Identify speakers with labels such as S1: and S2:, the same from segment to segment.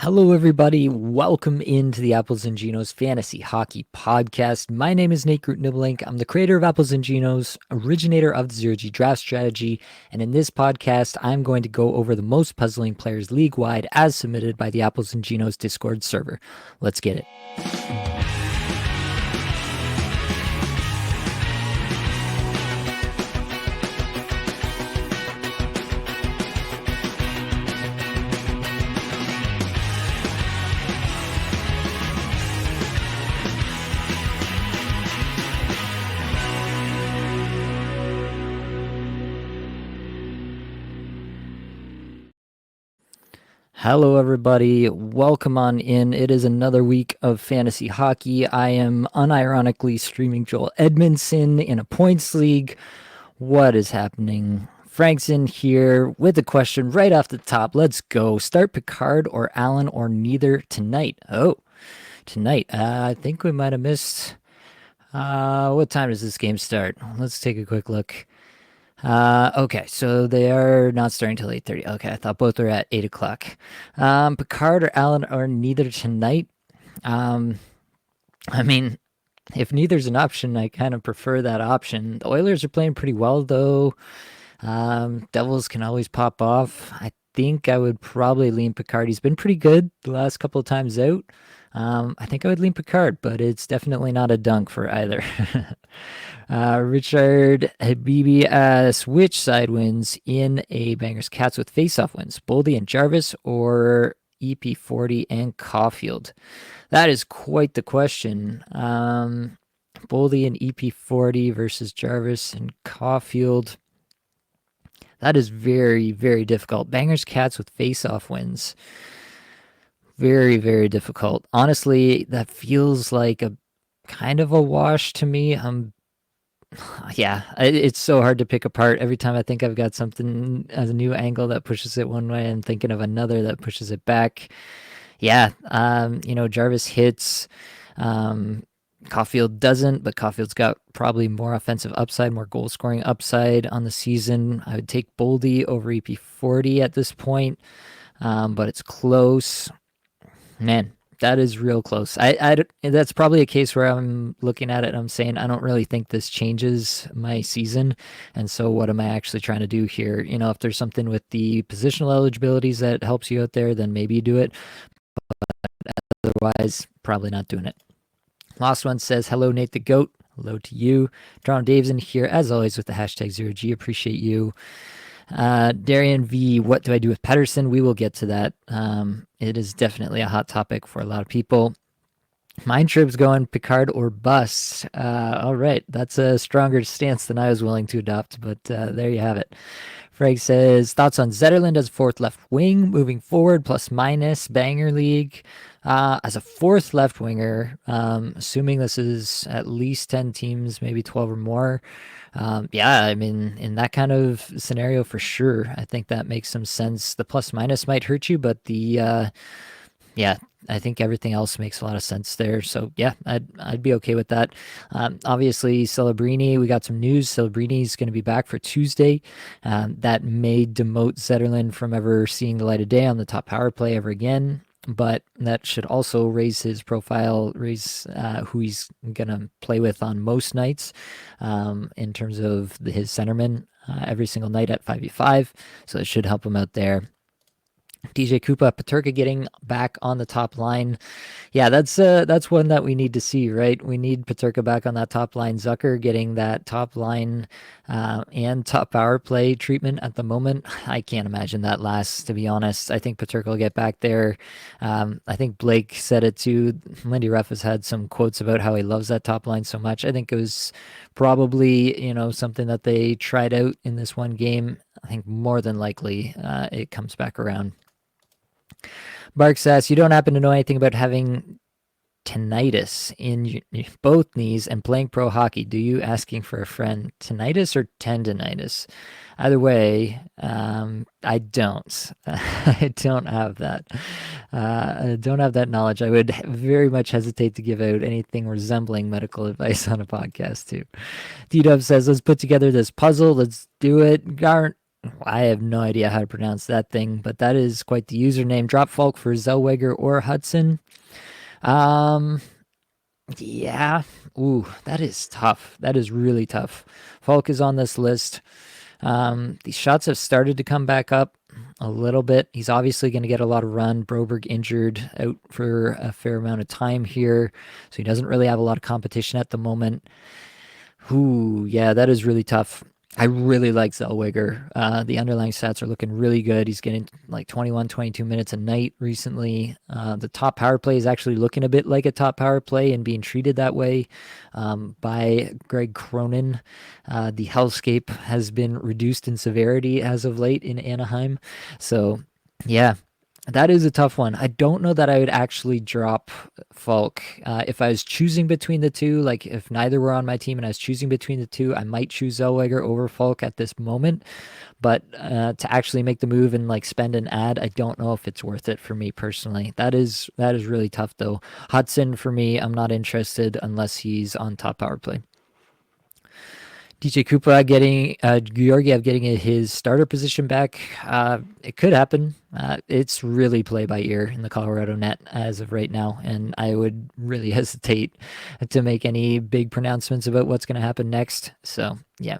S1: Hello, everybody. Welcome into the Apples and Genos Fantasy Hockey Podcast. My name is Nate Groot Niblink. I'm the creator of Apples and Genos, originator of the Zero G Draft Strategy, and in this podcast, I'm going to go over the most puzzling players league-wide as submitted by the Apples and Genos Discord server. Let's get it. Hello, everybody. Welcome on in. It is another week of fantasy hockey. I am unironically streaming Joel Edmondson in a points league. What is happening? Frank's in here with a question right off the top. Let's go. Start Picard or Allen or neither tonight? Oh, tonight. I think we might have missed. What time does this game start? Let's take a quick look. Okay, so they are not starting till 8:30. Okay, I thought both were at 8 o'clock. Picard or Allen or neither tonight. Um, I mean, if neither's an option, I kind of prefer that option. The Oilers are playing pretty well, though. Devils can always pop off. I think I would probably lean Picard. He's been pretty good the last couple of times out. I think I would lean Picard, but it's definitely not a dunk for either. Richard Habibi asks, which side wins in a Bangers Cats with face-off wins? Boldy and Jarvis or EP40 and Caulfield? That is quite the question. Boldy and EP40 versus Jarvis and Caulfield. That is very, very difficult. Bangers Cats with face-off wins. Very, very difficult. Honestly, that feels like a kind of a wash to me. Yeah, it's so hard to pick apart. Every time I think I've got something as a new angle that pushes it one way, I'm thinking of another that pushes it back. Yeah, Jarvis hits. Caulfield doesn't, but Caulfield's got probably more offensive upside, more goal scoring upside on the season. I would take Boldy over EP40 at this point, but it's close. Man, that is real close. That's probably a case where I'm looking at it and I'm saying I don't really think this changes my season. And so what am I actually trying to do here? If there's something with the positional eligibilities that helps you out there, then maybe you do it. But otherwise, probably not doing it. Last one says, hello, Nate the Goat. Hello to you. Toronto Dave's in here, as always, with the hashtag 0G. Appreciate you. Darian V, what do I do with Pettersson? We will get to that. It is definitely a hot topic for a lot of people. Mind Trip's going Picard or bust. All right, that's a stronger stance than I was willing to adopt, but there you have it. Frank says, thoughts on Zetterlund as fourth left wing moving forward, plus minus, banger league. As a fourth left winger, assuming this is at least 10 teams, maybe 12 or more. Yeah, I mean, in that kind of scenario, for sure, I think that makes some sense. The plus minus might hurt you, but yeah, I think everything else makes a lot of sense there. So yeah, I'd be okay with that. Obviously, Celebrini, we got some news. Celebrini's going to be back for Tuesday. That may demote Zetterlund from ever seeing the light of day on the top power play ever again. But that should also raise his profile, raise who he's going to play with on most nights in terms of his centerman every single night at 5v5. So it should help him out there. DJ Koopa, Peterka getting back on the top line. Yeah, that's one that we need to see, right? We need Peterka back on that top line. Zucker getting that top line and top power play treatment at the moment. I can't imagine that lasts, to be honest. I think Peterka will get back there. I think Blake said it too. Lindy Ruff has had some quotes about how he loves that top line so much. I think it was probably, something that they tried out in this one game. I think more than likely it comes back around. Bark says, you don't happen to know anything about having tinnitus in both knees and playing pro hockey. Do you? Asking for a friend. Tinnitus or tendonitis? Either way, I don't. I don't have that. I don't have that knowledge. I would very much hesitate to give out anything resembling medical advice on a podcast too. D-Dub says, let's put together this puzzle. Let's do it. Garnt I have no idea how to pronounce that thing, but that is quite the username. Drop Falk for Zellweger or Hudson. Um, yeah. Ooh, that is tough. That is really tough. Falk is on this list. These shots have started to come back up a little bit. He's obviously going to get a lot of run. Broberg injured out for a fair amount of time here, so he doesn't really have a lot of competition at the moment. Ooh, yeah, that is really tough. I really like Zellweger. The underlying stats are looking really good. He's getting like 21, 22 minutes a night recently. The top power play is actually looking a bit like a top power play and being treated that way by Greg Cronin. The hellscape has been reduced in severity as of late in Anaheim. So, yeah, that is a tough one. I don't know that I would actually drop Falk. If I was choosing between the two, like if neither were on my team and I was choosing between the two, I might choose Zellweger over Falk at this moment. But to actually make the move and like spend an ad, I don't know if it's worth it for me personally. That is really tough though. Hudson for me, I'm not interested unless he's on top power play. DJ Kupa getting Georgiev getting his starter position back. It could happen. It's really play by ear in the Colorado net as of right now, and I would really hesitate to make any big pronouncements about what's going to happen next. So yeah.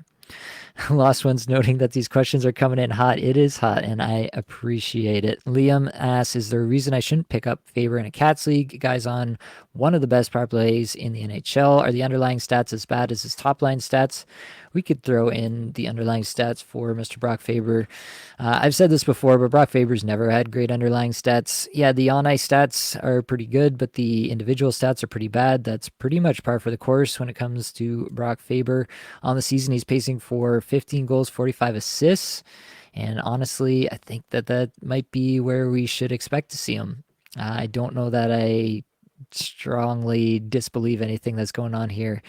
S1: Lost Ones noting that these questions are coming in hot. It is hot, and I appreciate it. Liam asks, is there a reason I shouldn't pick up Faber in a Cats League? Guy's on one of the best power plays in the NHL. Are the underlying stats as bad as his top line stats? We could throw in the underlying stats for Mr. Brock Faber. I've said this before, but Brock Faber's never had great underlying stats. Yeah, the on-ice stats are pretty good, but the individual stats are pretty bad. That's pretty much par for the course when it comes to Brock Faber. On the season, he's pacing for 15 goals, 45 assists. And honestly, I think that might be where we should expect to see him. I don't know that I strongly disbelieve anything that's going on here.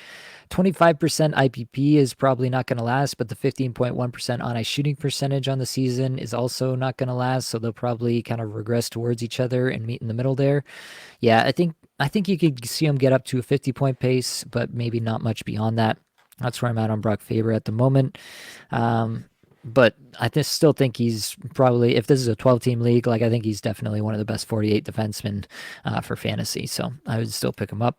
S1: 25% IPP is probably not going to last, but the 15.1% on ice shooting percentage on the season is also not going to last. So they'll probably kind of regress towards each other and meet in the middle there. Yeah, I think you could see him get up to a 50-point pace, but maybe not much beyond that. That's where I'm at on Brock Faber at the moment. But I still think he's probably, if this is a 12-team league, like I think he's definitely one of the best 48 defensemen for fantasy. So I would still pick him up.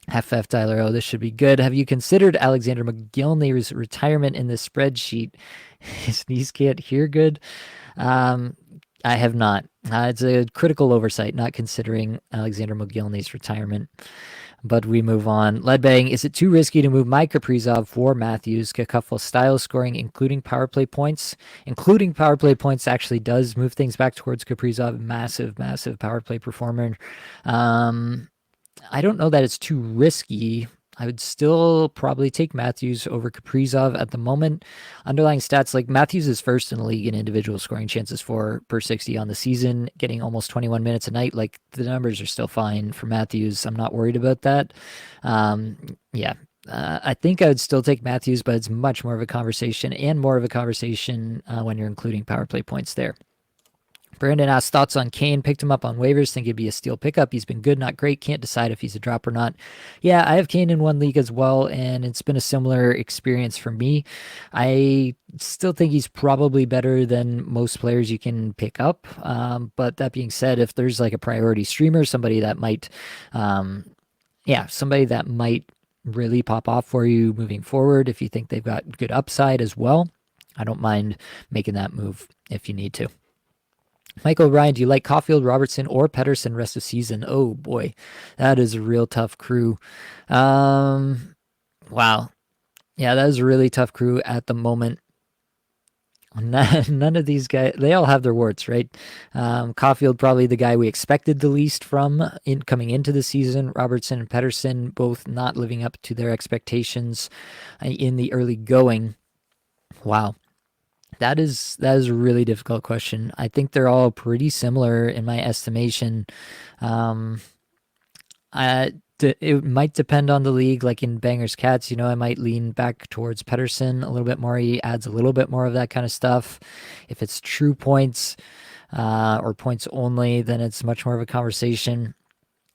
S1: FF Tyler, oh, this should be good. Have you considered Alexander Mogilny's retirement in the spreadsheet? His knees can't hear good. I have not. It's a critical oversight, not considering Alexander Mogilny's retirement. But we move on. Ledbang, is it too risky to move Mike Kaprizov for Matthews? Cacuffel's style scoring, including power play points. Including power play points actually does move things back towards Kaprizov. Massive, massive power play performer. I don't know that it's too risky. I would still probably take Matthews over Kaprizov at the moment. Underlying stats, like Matthews is first in the league in individual scoring chances for per 60 on the season, getting almost 21 minutes a night. Like the numbers are still fine for Matthews. I'm not worried about that. Yeah. I think I would still take Matthews, but it's much more of a conversation and more of a conversation when you're including power play points there. Brandon asked thoughts on Kane. Picked him up on waivers. Think it'd be a steal pickup. He's been good, not great. Can't decide if he's a drop or not. Yeah, I have Kane in one league as well, and it's been a similar experience for me. I still think he's probably better than most players you can pick up. But that being said, if there's like a priority streamer, somebody that might, somebody that might really pop off for you moving forward, if you think they've got good upside as well, I don't mind making that move if you need to. Michael Ryan, do you like Caulfield, Robertson, or Pettersson rest of season? Oh boy, that is a real tough crew. Wow. Yeah, that is a really tough crew at the moment. None of these guys, they all have their warts, right? Caulfield, probably the guy we expected the least from coming into the season. Robertson and Pettersson both not living up to their expectations in the early going. Wow. That is a really difficult question. I think they're all pretty similar in my estimation. It might depend on the league. Like in Bangers Cats, I might lean back towards Pettersson a little bit more. He adds a little bit more of that kind of stuff. If it's true points or points only, then it's much more of a conversation.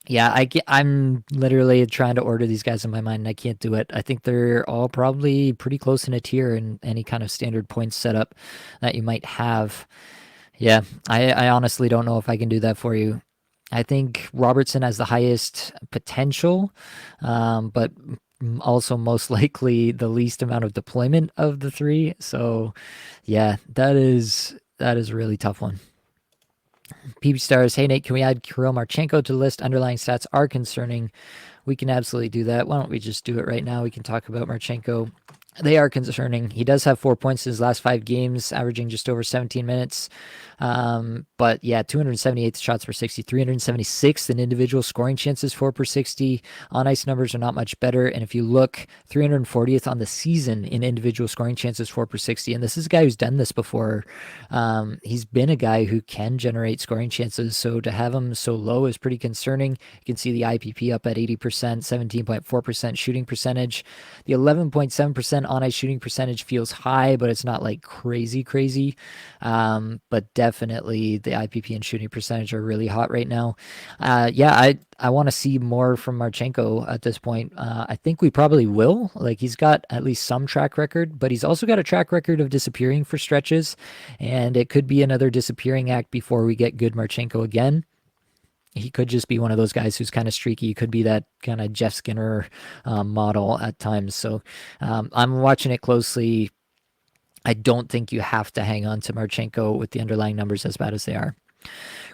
S1: Yeah, I'm literally trying to order these guys in my mind, and I can't do it. I think they're all probably pretty close in a tier in any kind of standard points setup that you might have. Yeah, I honestly don't know if I can do that for you. I think Robertson has the highest potential, but also most likely the least amount of deployment of the three. So, yeah, that is a really tough one. PB Stars, hey Nate, can we add Kirill Marchenko to the list? Underlying stats are concerning. We can absolutely do that. Why don't we just do it right now? We can talk about Marchenko. They are concerning. He does have 4 points in his last 5 games, averaging just over 17 minutes. But yeah, 278 shots per 60, 376th in individual scoring chances, 4 per 60. On ice numbers are not much better. And if you look, 340th on the season in individual scoring chances, 4 per 60. And this is a guy who's done this before. He's been a guy who can generate scoring chances. So to have him so low is pretty concerning. You can see the IPP up at 80%, 17.4% shooting percentage. The 11.7% on ice shooting percentage feels high, but it's not like crazy, crazy. But definitely the IPP and shooting percentage are really hot right now. Yeah, I want to see more from Marchenko at this point. I think we probably will. Like he's got at least some track record, but he's also got a track record of disappearing for stretches, and it could be another disappearing act before we get good Marchenko again. He could just be one of those guys who's kind of streaky. He could be that kind of Jeff Skinner model at times. So I'm watching it closely. I don't think you have to hang on to Marchenko with the underlying numbers as bad as they are.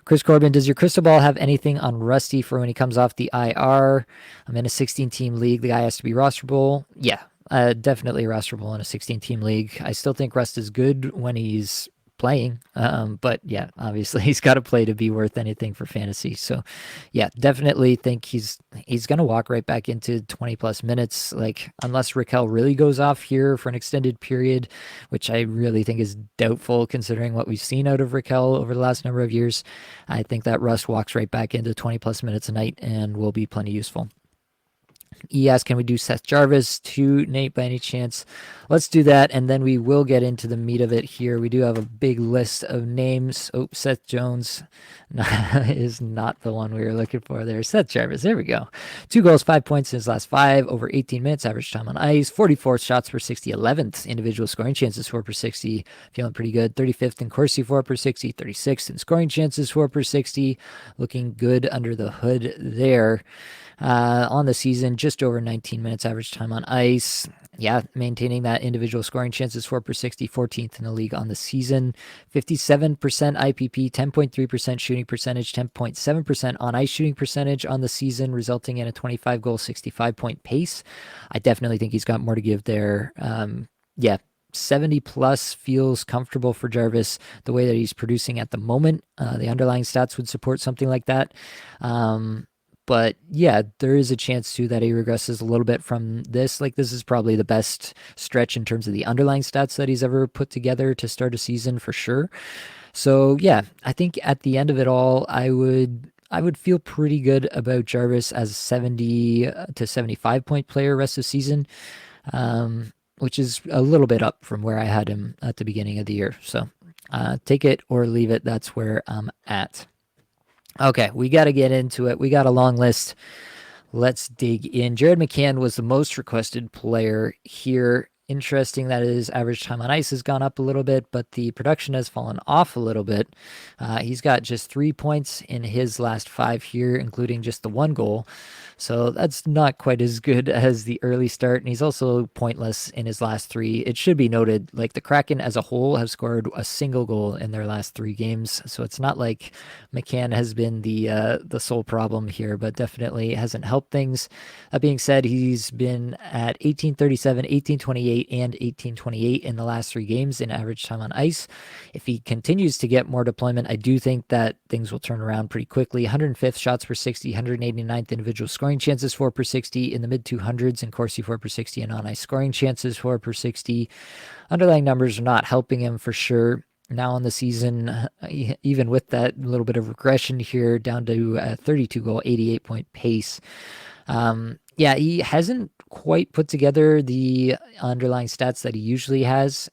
S1: Chris Corbin, does your crystal ball have anything on Rusty for when he comes off the IR? I'm in a 16 team league. The guy has to be rosterable. Yeah, definitely rosterable in a 16 team league. I still think Rust is good when he's playing. But yeah, obviously he's got to play to be worth anything for fantasy. So yeah, definitely think he's gonna walk right back into 20 plus minutes. Like unless Raquel really goes off here for an extended period, which I really think is doubtful considering what we've seen out of Raquel over the last number of years. I think that Rust walks right back into 20 plus minutes a night and will be plenty useful. He asked, can we do Seth Jarvis to Nate by any chance? Let's do that, and then we will get into the meat of it here. We do have a big list of names. Oh, Seth Jones is not the one we were looking for there. Seth Jarvis, there we go. 2 goals, 5 points in his last 5, over 18 minutes, average time on ice, 44 shots per 60, 11th individual scoring chances, 4 per 60, feeling pretty good. 35th in Corsi, 4 per 60, 36th in scoring chances, 4 per 60, looking good under the hood there. On the season, just over 19 minutes average time on ice. Yeah, maintaining that individual scoring chances, 4 per 60, 14th in the league on the season. 57% IPP, 10.3% shooting percentage, 10.7% on ice shooting percentage on the season, resulting in a 25 goal, 65 point pace. I definitely think he's got more to give there. Yeah, 70 plus feels comfortable for Jarvis the way that he's producing at the moment. The underlying stats would support something like that. But yeah, there is a chance too that he regresses a little bit from this. Like this is probably the best stretch in terms of the underlying stats that he's ever put together to start a season for sure. So yeah, I think at the end of it all, I would feel pretty good about Jarvis as a 70 to 75 point player rest of the season, which is a little bit up from where I had him at the beginning of the year. So take it or leave it. That's where I'm at. Okay, we got to get into it. We got a long list. Let's dig in. Jared McCann was the most requested player here. Interesting that his average time on ice has gone up a little bit, but the production has fallen off a little bit. He's got just 3 points in his last 5 here, including just the 1 goal. So that's not quite as good as the early start. And he's also pointless in his last 3. It should be noted, like the Kraken as a whole have scored a single goal in their last 3 games. So it's not like McCann has been the sole problem here, but definitely hasn't helped things. That being said, he's been at 1837, 1828, and 1828 in the last 3 games in average time on ice. If he continues to get more deployment, I do think that things will turn around pretty quickly. 105th shots per 60, 189th individual scoring chances, 4 per 60 in the mid 200s, and Corsi 4 per 60 and on ice scoring chances, 4 per 60. Underlying numbers are not helping him for sure. Now on the season, even with that little bit of regression here, down to a 32 goal, 88 point pace. Yeah, he hasn't quite put together the underlying stats that he usually has.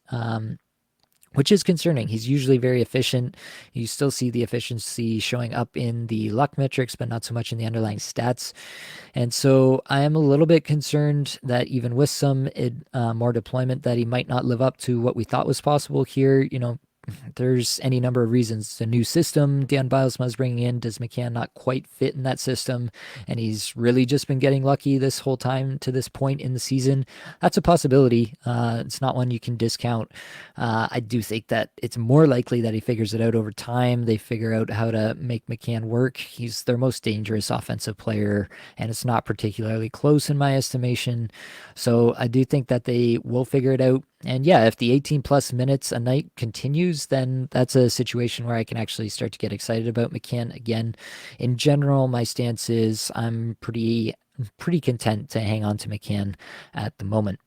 S1: which is concerning. He's usually very efficient. You still see the efficiency showing up in the luck metrics, but not so much in the underlying stats. And so I am a little bit concerned that even with some more deployment, that he might not live up to what we thought was possible here. There's any number of reasons. It's a new system Dan Bilesma is bringing in. Does McCann not quite fit in that system? And he's really just been getting lucky this whole time to this point in the season. That's a possibility. It's not one you can discount. I do think that it's more likely that he figures it out over time. They figure out how to make McCann work. He's their most dangerous offensive player, and it's not particularly close in my estimation. So I do think that they will figure it out. And yeah, if the 18 plus minutes a night continues, then that's a situation where I can actually start to get excited about McCann again. In general, my stance is I'm pretty content to hang on to McCann at the moment.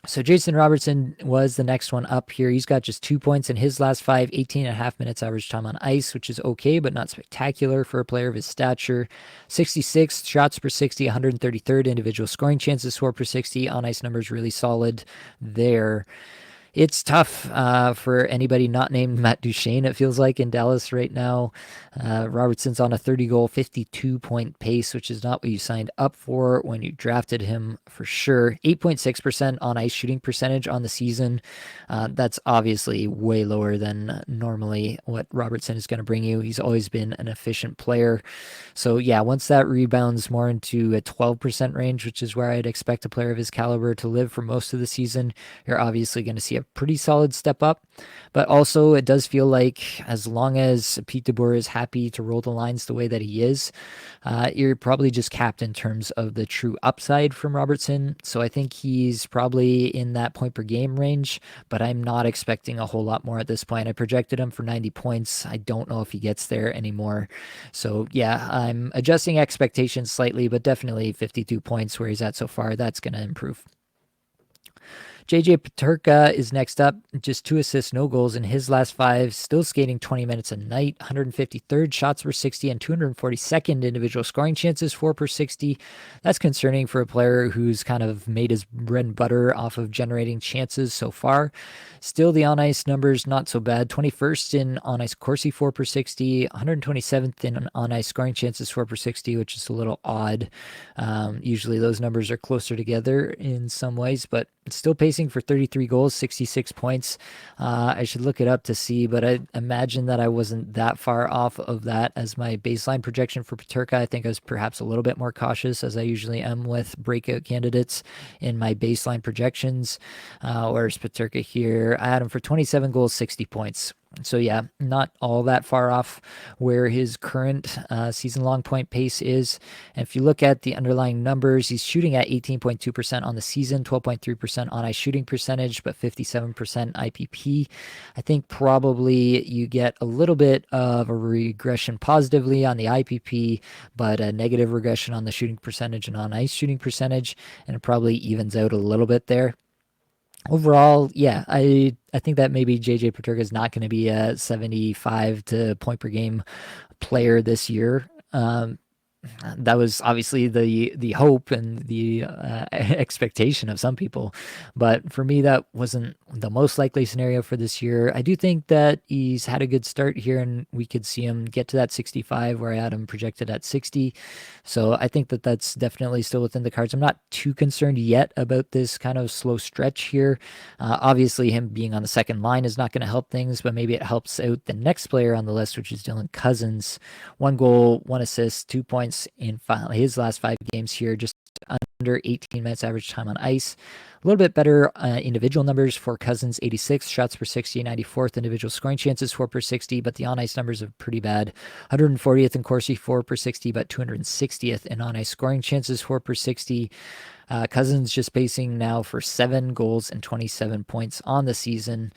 S1: So Jason Robertson was the next one up here. He's got just 2 points in his last 18 and a half minutes average time on ice, which is okay, but not spectacular for a player of his stature. 66 shots per 60, 133rd individual scoring chances for per 60. On ice numbers really solid there. It's tough for anybody not named Matt Duchene, it feels like, in Dallas right now. Robertson's on a 30-goal, 52-point pace, which is not what you signed up for when you drafted him for sure. 8.6% on ice shooting percentage on the season. That's obviously way lower than normally what Robertson is going to bring you. He's always been an efficient player. So yeah, once that rebounds more into a 12% range, which is where I'd expect a player of his caliber to live for most of the season, you're obviously going to see a pretty solid step up. But also, it does feel like as long as Pete DeBoer is happy to roll the lines the way that he is, you're probably just capped in terms of the true upside from Robertson. So I think he's probably in that point per game range, but I'm not expecting a whole lot more at this point. I projected him for 90 points. I don't know if he gets there anymore. So yeah, I'm adjusting expectations slightly, but definitely 52 points where he's at so far. That's going to improve. JJ Peterka is next up, just 2 assists, no goals in his last 5, still skating 20 minutes a night, 153rd shots per 60 and 242nd individual scoring chances for per 60. That's concerning for a player who's kind of made his bread and butter off of generating chances so far. Still, the on ice numbers not so bad. 21st in on ice Corsi for per 60, 127th in on ice scoring chances for per 60, which is a little odd. Usually those numbers are closer together in some ways, but still pacing for 33 goals, 66 points. I should look it up to see, but I imagine that I wasn't that far off of that as my baseline projection for Peterka. I think I was perhaps a little bit more cautious, as I usually am with breakout candidates in my baseline projections. Whereas Peterka here, I had him for 27 goals, 60 points. So yeah, not all that far off where his current season-long point pace is. And if you look at the underlying numbers, he's shooting at 18.2% on the season, 12.3% on ice shooting percentage, but 57% IPP. I think probably you get a little bit of a regression positively on the IPP, but a negative regression on the shooting percentage and on ice shooting percentage, and it probably evens out a little bit there. Overall, yeah, I think that maybe JJ Peterka is not going to be a 75 to point per game player this year. That was obviously the hope and the expectation of some people, but for me that wasn't the most likely scenario for this year. I do think that he's had a good start here, and we could see him get to that 65 where I had him projected at 60. So I think that that's definitely still within the cards. I'm not too concerned yet about this kind of slow stretch here. Obviously, him being on the second line is not going to help things, but maybe it helps out the next player on the list, which is Dylan Cozens. 1 goal, 1 assist, 2 points in his last 5 games here, just under 18 minutes average time on ice. A little bit better individual numbers for Cozens, 86 shots per 60, 94th individual scoring chances for per 60, but the on ice numbers are pretty bad. 140th in Corsi for per 60, but 260th in on ice scoring chances for per 60. Cozens just pacing now for 7 goals and 27 points on the season.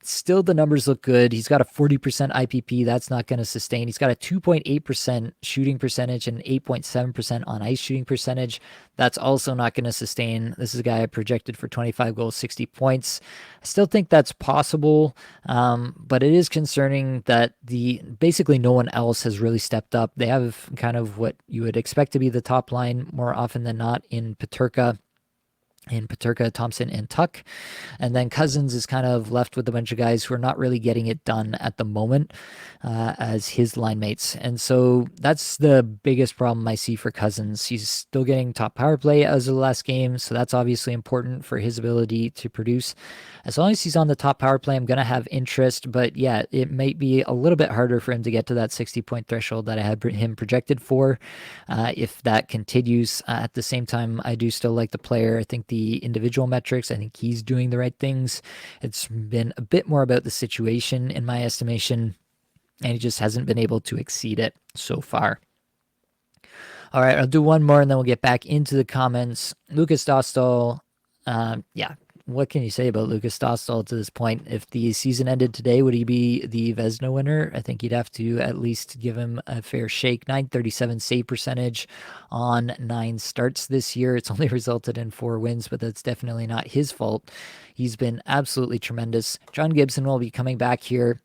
S1: Still, the numbers look good. He's got a 40% IPP. That's not going to sustain. He's got a 2.8% shooting percentage and 8.7% on ice shooting percentage. That's also not going to sustain. This is a guy I projected for 25 goals, 60 points. I still think that's possible, but it is concerning that basically no one else has really stepped up. They have kind of what you would expect to be the top line more often than not in Peterka. in Peterka, Thompson, and Tuck. And then Cousins is kind of left with a bunch of guys who are not really getting it done at the moment as his line mates. And so that's the biggest problem I see for Cousins. He's still getting top power play as of the last game, so that's obviously important for his ability to produce. As long as he's on the top power play, I'm going to have interest, but yeah, it might be a little bit harder for him to get to that 60-point threshold that I had him projected for if that continues. At the same time, I do still like the player. I think the individual metrics, I think he's doing the right things. It's been a bit more about the situation in my estimation, and he just hasn't been able to exceed it so far. All right, I'll do one more and then we'll get back into the comments. Lukas Dostal, yeah, what can you say about Lukas Dostal to this point? If the season ended today, would he be the Vezina winner? I think you'd have to at least give him a fair shake. 937 save percentage on 9 starts this year. It's only resulted in 4 wins, but that's definitely not his fault. He's been absolutely tremendous. John Gibson will be coming back here,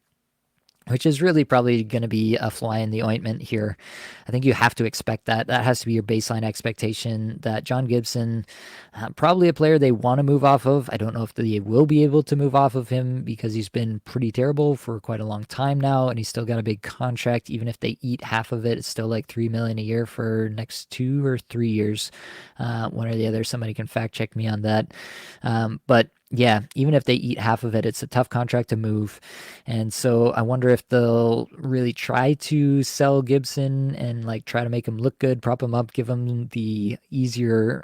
S1: which is really probably going to be a fly in the ointment here. I think you have to expect that. That has to be your baseline expectation that John Gibson, probably a player they want to move off of. I don't know if they will be able to move off of him because he's been pretty terrible for quite a long time now, and he's still got a big contract. Even if they eat half of it, it's still like $3 million a year for next 2 or 3 years. One or the other. Somebody can fact check me on that. But yeah, even if they eat half of it, it's a tough contract to move. And so I wonder if they'll really try to sell Gibson and like try to make him look good, prop him up, give him the easier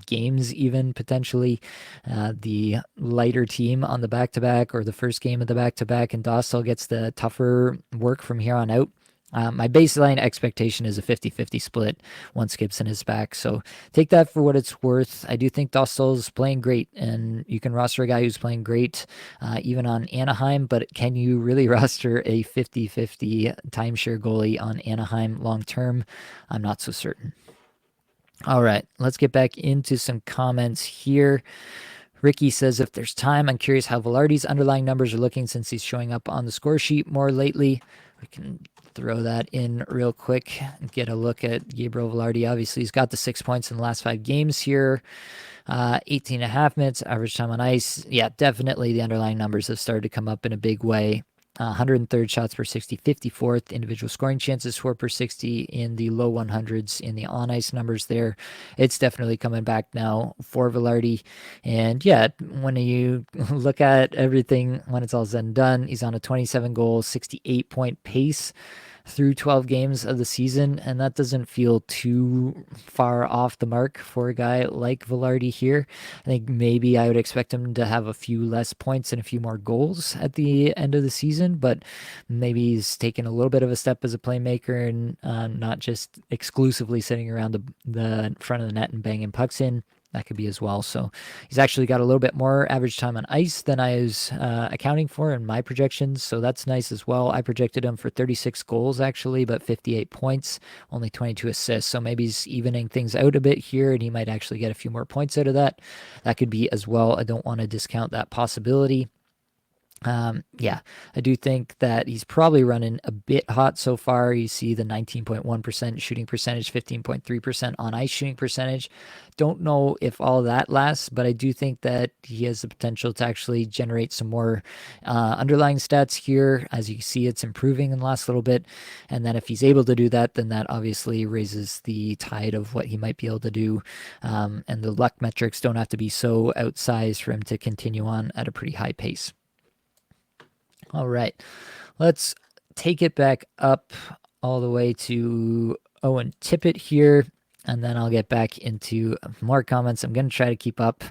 S1: games, even potentially the lighter team on the back-to-back or the first game of the back-to-back, and Dostal gets the tougher work from here on out. My baseline expectation is a 50-50 split once Gibson is back. So take that for what it's worth. I do think Dostal's playing great, and you can roster a guy who's playing great even on Anaheim, but can you really roster a 50-50 timeshare goalie on Anaheim long term? I'm not so certain. All right, let's get back into some comments here. Ricky says, if there's time, I'm curious how Vilardi's underlying numbers are looking since he's showing up on the score sheet more lately. We can throw that in real quick and get a look at Gabriel Vilardi. Obviously, he's got the 6 points in the last 5 games here. 18 and a half minutes, average time on ice. Yeah, definitely the underlying numbers have started to come up in a big way. 103rd shots per 60, 54th individual scoring chances for per 60 in the low 100s in the on ice numbers there. It's definitely coming back now for Vilardi. And yeah, when you look at everything, when it's all said and done, he's on a 27 goal, 68 point pace through 12 games of the season, and that doesn't feel too far off the mark for a guy like Vilardi here. I think maybe I would expect him to have a few less points and a few more goals at the end of the season, but maybe he's taken a little bit of a step as a playmaker and not just exclusively sitting around the front of the net and banging pucks in. That could be as well. So he's actually got a little bit more average time on ice than I was accounting for in my projections. So that's nice as well. I projected him for 36 goals actually, but 58 points, only 22 assists. So maybe he's evening things out a bit here and he might actually get a few more points out of that. That could be as well. I don't want to discount that possibility. Yeah, I do think that he's probably running a bit hot so far. You see the 19.1% shooting percentage, 15.3% on ice shooting percentage. Don't know if all that lasts, but I do think that he has the potential to actually generate some more underlying stats here. As you see, it's improving in the last little bit. And then if he's able to do that, then that obviously raises the tide of what he might be able to do. And the luck metrics don't have to be so outsized for him to continue on at a pretty high pace. All right, let's take it back up all the way to Owen Tippett here, and then I'll get back into more comments. I'm going to try to keep up,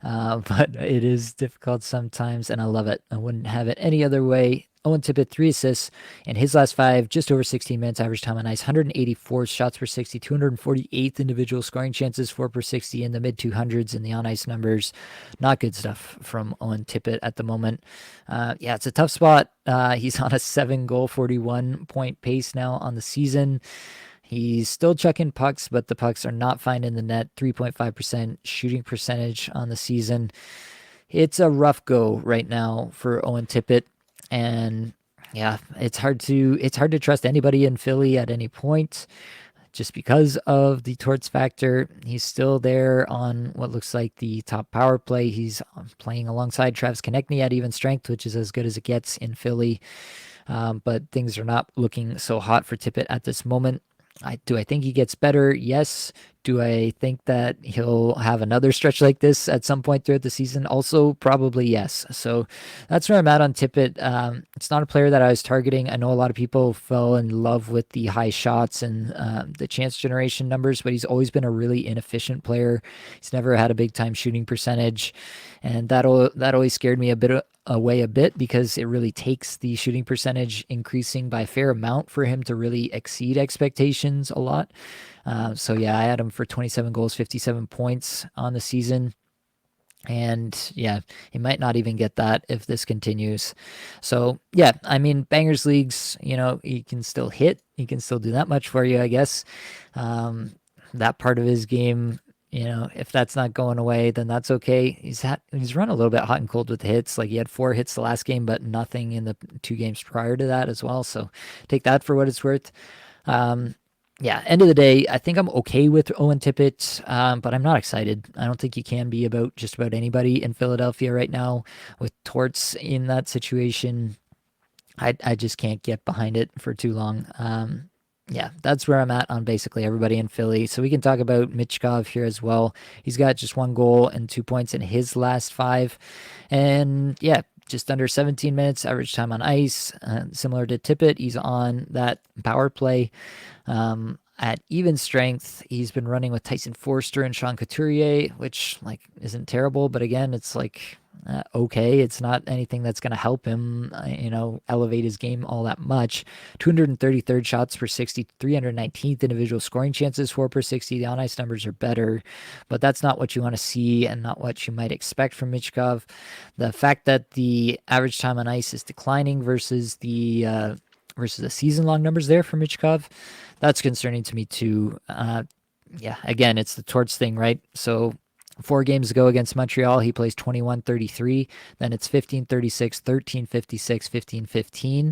S1: but it is difficult sometimes, and I love it. I wouldn't have it any other way. Owen Tippett, 3 assists in his last 5, just over 16 minutes average time on ice, 184 shots per 60, 248th individual scoring chances, 4 per 60 in the mid 200s in the on ice numbers. Not good stuff from Owen Tippett at the moment. Yeah, it's a tough spot. He's on a 7-goal, 41-point pace now on the season. He's still chucking pucks, but the pucks are not finding the net. 3.5% shooting percentage on the season. It's a rough go right now for Owen Tippett. And yeah, it's hard to trust anybody in Philly at any point. just because of the torts factor. He's still there on what looks like the top power play. He's playing alongside Travis Konechny at even strength, which is as good as it gets in Philly. But things are not looking so hot for Tippett at this moment. Do I think he gets better? Yes. Do I think that he'll have another stretch like this at some point throughout the season? Also, probably yes. So that's where I'm at on Tippett. It's not a player that I was targeting. I know a lot of people fell in love with the high shots and the chance generation numbers, but he's always been a really inefficient player. He's never had a big time shooting percentage, and that always scared me away a bit because it really takes the shooting percentage increasing by a fair amount for him to really exceed expectations a lot. So yeah, I had him for 27 goals, 57 points on the season. And yeah, he might not even get that if this continues. So yeah, I mean, bangers leagues, he can still hit. He can still do that much for you, I guess. That part of his game, if that's not going away, then that's okay. He's run a little bit hot and cold with hits. Like he had 4 hits the last game, but nothing in the 2 games prior to that as well. So take that for what it's worth. Yeah, end of the day, I think I'm okay with Owen Tippett, but I'm not excited. I don't think you can be about just about anybody in Philadelphia right now with Torts in that situation. I just can't get behind it for too long. Yeah, that's where I'm at on basically everybody in Philly. So we can talk about Michkov here as well. He's got just 1 goal and 2 points in his last 5. And yeah, just under 17 minutes average time on ice. Similar to Tippett, he's on that power play. At even strength, he's been running with Tyson Forster and Sean Couturier, which isn't terrible, but again, it's okay. It's not anything that's going to help him, elevate his game all that much. 233rd shots per 60, 319th individual scoring chances, 4 per 60. The on ice numbers are better, but that's not what you want to see and not what you might expect from Michkov. The fact that the average time on ice is declining versus the season-long numbers there for Michkov, that's concerning to me too. Yeah, again, it's the Torts thing, right? So 4 games ago against Montreal, he plays 21-33. Then it's 15-36, 13-56,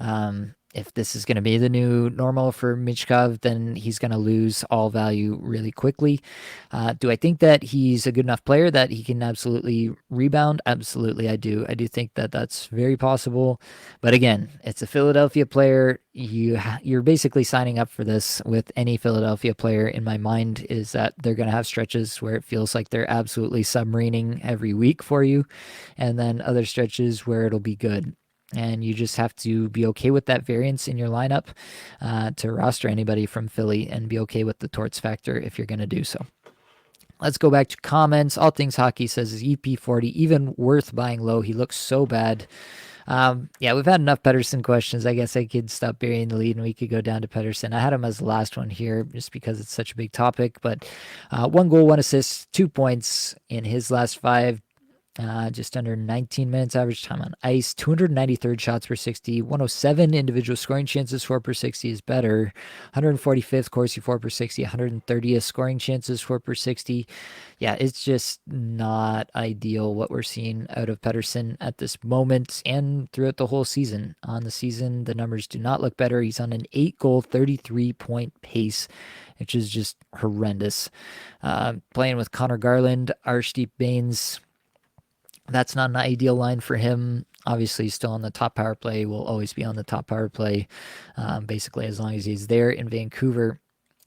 S1: 15-15. If this is going to be the new normal for Michkov, then he's going to lose all value really quickly. Do I think that he's a good enough player that he can absolutely rebound? Absolutely, I do. I do think that that's very possible. But again, it's a Philadelphia player. You're basically signing up for this with any Philadelphia player. In my mind, is that they're going to have stretches where it feels like they're absolutely submarining every week for you, and then other stretches where it'll be good. And you just have to be okay with that variance in your lineup to roster anybody from Philly and be okay with the torts factor if you're going to do so. Let's go back to comments. All Things Hockey says, is EP40 even worth buying low? He looks so bad. Yeah, we've had enough Pettersson questions. I guess I could stop burying the lead and we could go down to Pettersson. I had him as the last one here just because it's such a big topic. But 1 goal, 1 assist, 2 points in his last 5. Just under 19 minutes average time on ice, 293rd shots per 60, 107 individual scoring chances, 4 per 60 is better, 145th Corsi 4 per 60, 130th scoring chances, 4 per 60. Yeah, it's just not ideal what we're seeing out of Pettersson at this moment and throughout the whole season. On the season, the numbers do not look better. He's on an 8-goal, 33-point pace, which is just horrendous. Playing with Connor Garland, Arshdeep Baines, that's not an ideal line for him. Obviously, he's still on the top power play, will always be on the top power play, basically as long as he's there in Vancouver.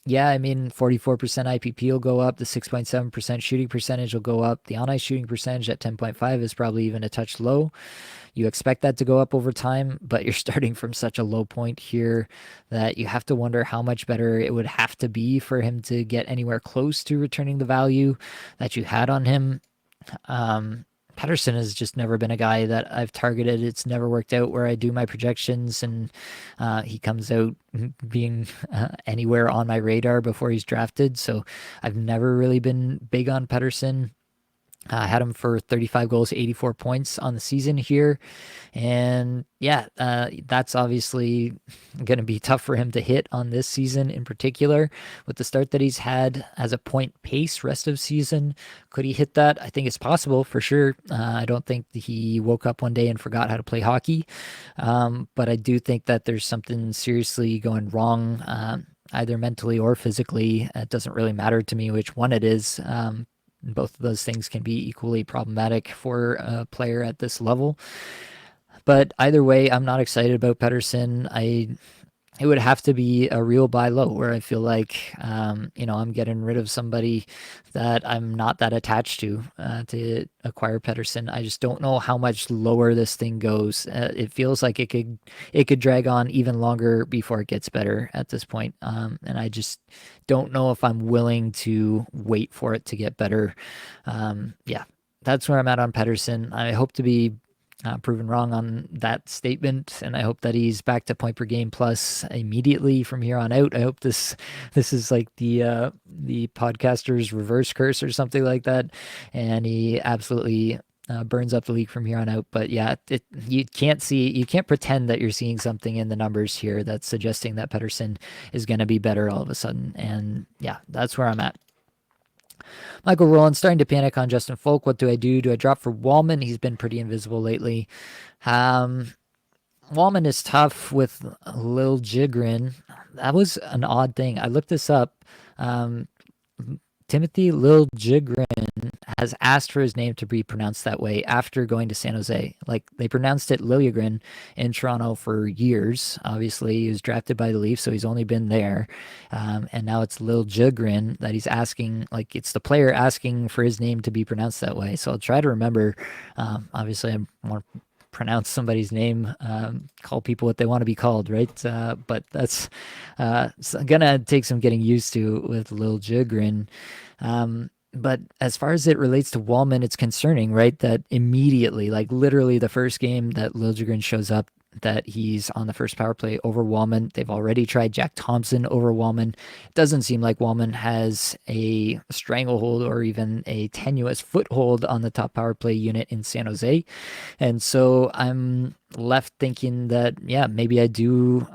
S1: Yeah, I mean, 44% IPP will go up. The 6.7% shooting percentage will go up. The on-ice shooting percentage at 10.5 is probably even a touch low. You expect that to go up over time, but you're starting from such a low point here that you have to wonder how much better it would have to be for him to get anywhere close to returning the value that you had on him. Pettersson has just never been a guy that I've targeted. It's never worked out where I do my projections and he comes out being anywhere on my radar before he's drafted. So I've never really been big on Pettersson. I had him for 35 goals, 84 points on the season here. And yeah, that's obviously going to be tough for him to hit on this season in particular. With the start that he's had as a point pace rest of season, could he hit that? I think it's possible for sure. I don't think he woke up one day and forgot how to play hockey. But I do think that there's something seriously going wrong either mentally or physically. It doesn't really matter to me which one it is. Both of those things can be equally problematic for a player at this level. But either way, I'm not excited about Pedersen. It would have to be a real buy low where I feel like, I'm getting rid of somebody that I'm not that attached to acquire Pedersen. I just don't know how much lower this thing goes. It feels like it could drag on even longer before it gets better at this point. And I just don't know if I'm willing to wait for it to get better. Yeah, that's where I'm at on Pedersen. I hope to be proven wrong on that statement, and I hope that he's back to point per game plus immediately from here on out. I hope this is like the podcaster's reverse curse or something like that, and he absolutely burns up the league from here on out. But yeah, you can't pretend that you're seeing something in the numbers here that's suggesting that Pedersen is going to be better all of a sudden. And yeah, that's where I'm at. Michael Rowland starting to panic on Justin Folk. What do I do? Do I drop for Wallman? He's been pretty invisible lately. Wallman is tough with Lil Jigrin. That was an odd thing. I looked this up. Um, Timothy Lil Jigrin has asked for his name to be pronounced that way after going to San Jose. Like, they pronounced it Liljegren in Toronto for years. Obviously, he was drafted by the Leafs, so he's only been there. And now it's Lil Jigrin that he's asking, like, it's the player asking for his name to be pronounced that way. So I'll try to remember. Obviously, I'm more pronounce somebody's name, call people what they want to be called, right? But that's gonna take some getting used to with Lil Jigrin. But as far as it relates to Wallman, it's concerning, right? That immediately, like literally the first game that Lil Jigrin shows up, that he's on the first power play over Wallman. They've already tried Jack Thompson over Wallman. It doesn't seem like Wallman has a stranglehold or even a tenuous foothold on the top power play unit in San Jose. And so I'm left thinking that, yeah, maybe I do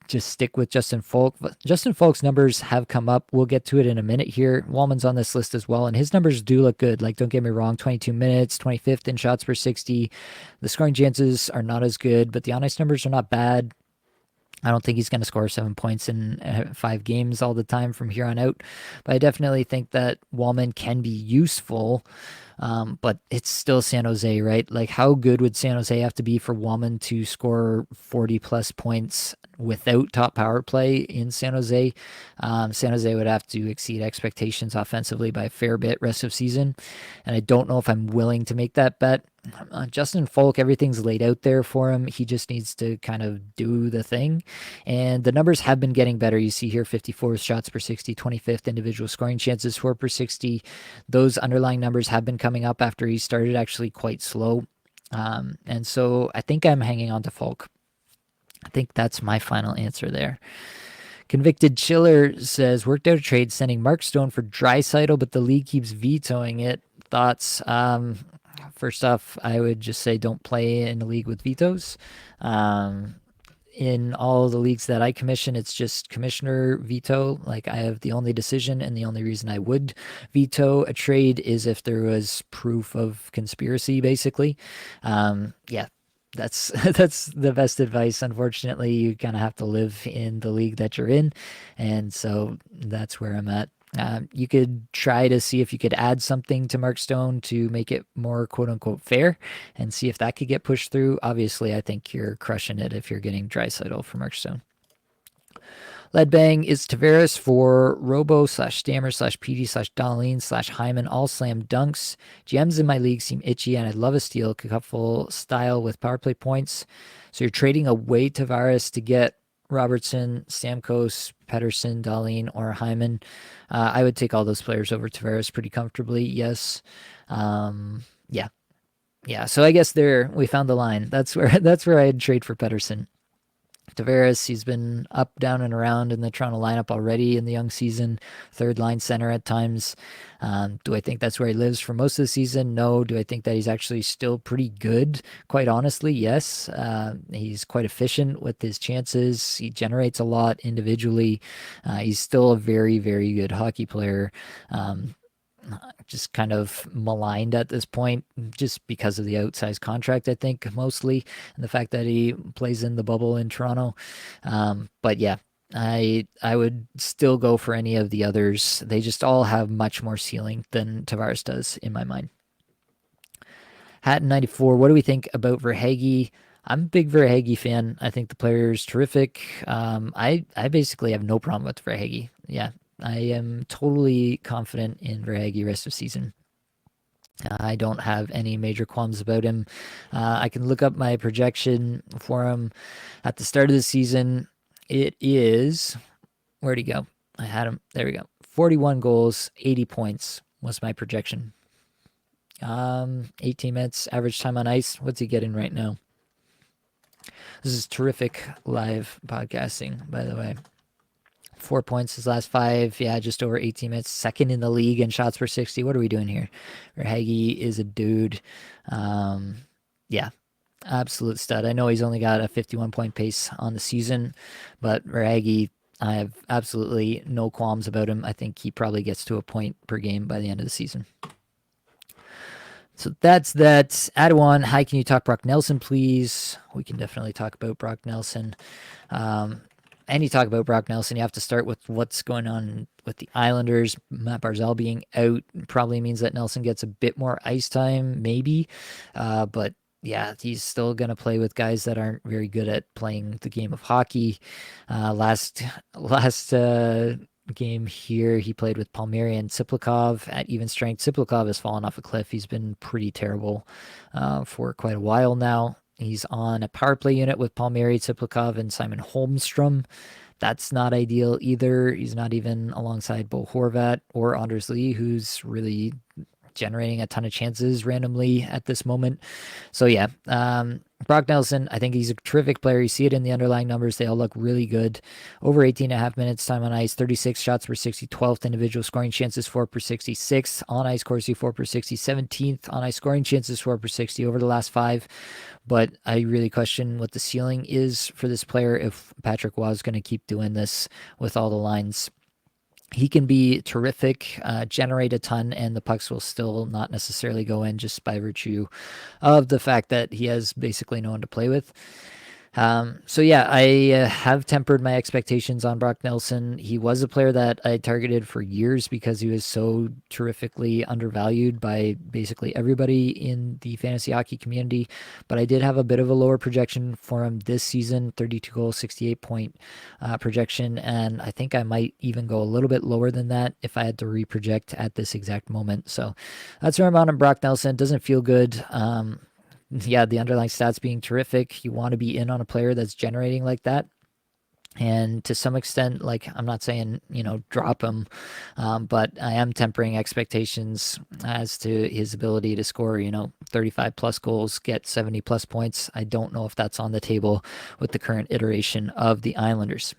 S1: just stick with Justin Folk. But Justin Folk's numbers have come up. We'll get to it in a minute here. Wallman's on this list as well, and his numbers do look good. Like, don't get me wrong, 22 minutes, 25th in shots per 60. The scoring chances are not as good, but the on-ice numbers are not bad. I don't think he's going to score 7 points in 5 games all the time from here on out, but I definitely think that Wallman can be useful. But it's still San Jose, right? Like, how good would San Jose have to be for Wallman to score 40 plus points without top power play in San Jose? San Jose would have to exceed expectations offensively by a fair bit rest of season. And I don't know if I'm willing to make that bet. Justin Folk, everything's laid out there for him. He just needs to kind of do the thing. And the numbers have been getting better. You see here 54 shots per 60, 25th individual scoring chances, 4 per 60. Those underlying numbers have been coming up after he started actually quite slow. And so I think I'm hanging on to Folk. I think that's my final answer there. Convicted Chiller says, worked out a trade sending Mark Stone for Draisaitl, but the league keeps vetoing it. Thoughts? First off, I would just say don't play in a league with vetoes. In all the leagues that I commission, it's just commissioner veto. Like, I have the only decision, and the only reason I would veto a trade is if there was proof of conspiracy, basically. Yeah, that's that's the best advice. Unfortunately, you kind of have to live in the league that you're in, and so that's where I'm at. You could try to see if you could add something to Mark Stone to make it more quote unquote fair and see if that could get pushed through. Obviously, I think you're crushing it if you're getting Draisaitl for Mark Stone. Leadbang is Tavares for Robo /Stammer /PD /Dahlin /Hyman, all slam dunks. GMs in my league seem itchy, and I'd love a steal, couple style with power play points. So you're trading away Tavares to get Robertson, Stamkos, Pedersen, Dahlin, or Hyman. I would take all those players over Tavares pretty comfortably. Yes. Yeah. So I guess there we found the line. That's where I'd trade for Pedersen. Tavares, he's been up, down, and around in the Toronto lineup already in the young season, third line center at times. Do I think that's where he lives for most of the season? No. Do I think that he's actually still pretty good? Quite honestly, yes. He's quite efficient with his chances. He generates a lot individually. He's still a very, very good hockey player. Just kind of maligned at this point just because of the outsized contract, I think, mostly, and the fact that he plays in the bubble in Toronto. But yeah, I would still go for any of the others. They just all have much more ceiling than Tavares does in my mind. Hatton 94. What do we think about Verhaeghe? I'm a big Verhaeghe fan. I think the player is terrific. I basically have no problem with Verhaeghe. Yeah, I am totally confident in Verhaeghe rest of season. I don't have any major qualms about him. I can look up my projection for him at the start of the season. It is, where'd he go? I had him. There we go. 41 goals, 80 points was my projection. 18 minutes average time on ice. What's he getting right now? This is terrific live podcasting, by the way. 4 points his last 5. Yeah, just over 18 minutes. Second in the league in shots per 60. What are we doing here? Verhaeghe is a dude. Yeah, absolute stud. I know he's only got a 51-point pace on the season, but Verhaeghe, I have absolutely no qualms about him. I think he probably gets to a point per game by the end of the season. So that's that. Adawan, hi, can you talk Brock Nelson, please? We can definitely talk about Brock Nelson. And you talk about Brock Nelson, you have to start with what's going on with the Islanders. Matt Barzal being out probably means that Nelson gets a bit more ice time, maybe. But yeah, he's still going to play with guys that aren't very good at playing the game of hockey. Last game here, he played with Palmieri and Tsiplikov at even strength. Tsiplikov has fallen off a cliff. He's been pretty terrible for quite a while now. He's on a power play unit with Palmieri, Tsiplikov, and Simon Holmstrom. That's not ideal either. He's not even alongside Bo Horvat or Anders Lee, who's really generating a ton of chances randomly at this moment. So yeah, Brock Nelson, I think he's a terrific player. You see it in the underlying numbers. They all look really good. Over 18 and a half minutes time on ice, 36 shots per 60, 12th individual scoring chances, 4 per 66. On ice Corsi, 4 per 60, 17th on ice scoring chances, 4 per 60 over the last 5. But I really question what the ceiling is for this player if Patrick Roy is going to keep doing this with all the lines. He can be terrific, generate a ton, and the pucks will still not necessarily go in just by virtue of the fact that he has basically no one to play with. So yeah, I have tempered my expectations on Brock Nelson. He was a player that I targeted for years because he was so terrifically undervalued by basically everybody in the fantasy hockey community. But I did have a bit of a lower projection for him this season, 32 goal, 68 point projection. And I think I might even go a little bit lower than that if I had to reproject at this exact moment. So that's where I'm on Brock Nelson. Doesn't feel good. Yeah, the underlying stats being terrific. You want to be in on a player that's generating like that. And to some extent, like, I'm not saying, drop him, but I am tempering expectations as to his ability to score, 35 plus goals, get 70 plus points. I don't know if that's on the table with the current iteration of the Islanders.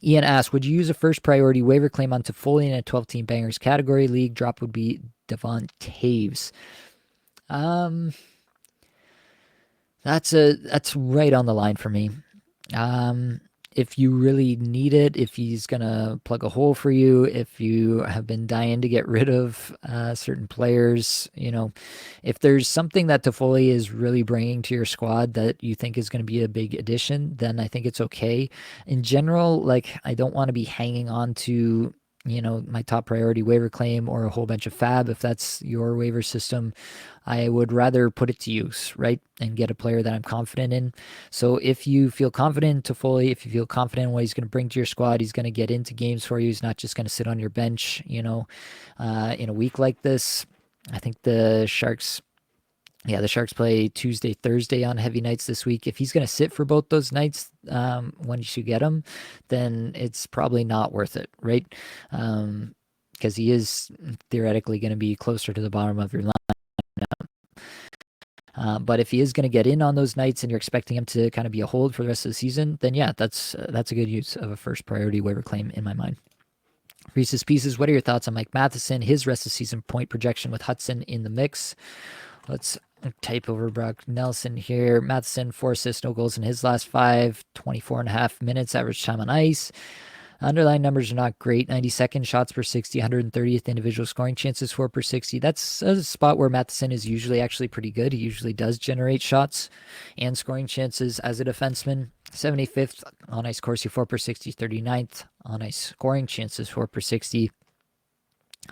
S1: Ian asks, would you use a first priority waiver claim on Toffoli in a 12-team bangers category league? Drop would be Devon Taves. That's right on the line for me. If you really need it, if he's gonna plug a hole for you, if you have been dying to get rid of certain players, if there's something that Toffoli is really bringing to your squad that you think is going to be a big addition, then I think it's okay. In general, like, I don't want to be hanging on to my top priority waiver claim or a whole bunch of fab. If that's your waiver system, I would rather put it to use, right? And get a player that I'm confident in. So if you feel confident in Toffoli, if you feel confident in what he's going to bring to your squad, he's going to get into games for you. He's not just going to sit on your bench, in a week like this. I think the Sharks play Tuesday, Thursday on heavy nights this week. If he's going to sit for both those nights when you get him, then it's probably not worth it, right? Because he is theoretically going to be closer to the bottom of your lineup. But if he is going to get in on those nights and you're expecting him to kind of be a hold for the rest of the season, then yeah, that's a good use of a first priority waiver claim in my mind. Reese's Pieces, what are your thoughts on Mike Matheson, his rest of season point projection with Hudson in the mix? Let's type over Brock Nelson here. Matheson, 4 assists, no goals in his last 5, 24 and a half minutes average time on ice. Underlying numbers are not great. 92nd shots per 60, 130th individual scoring chances for per 60. That's a spot where Matheson is usually actually pretty good. He usually does generate shots and scoring chances as a defenseman. 75th on ice Corsi 4 per 60, 39th on ice scoring chances 4 per 60.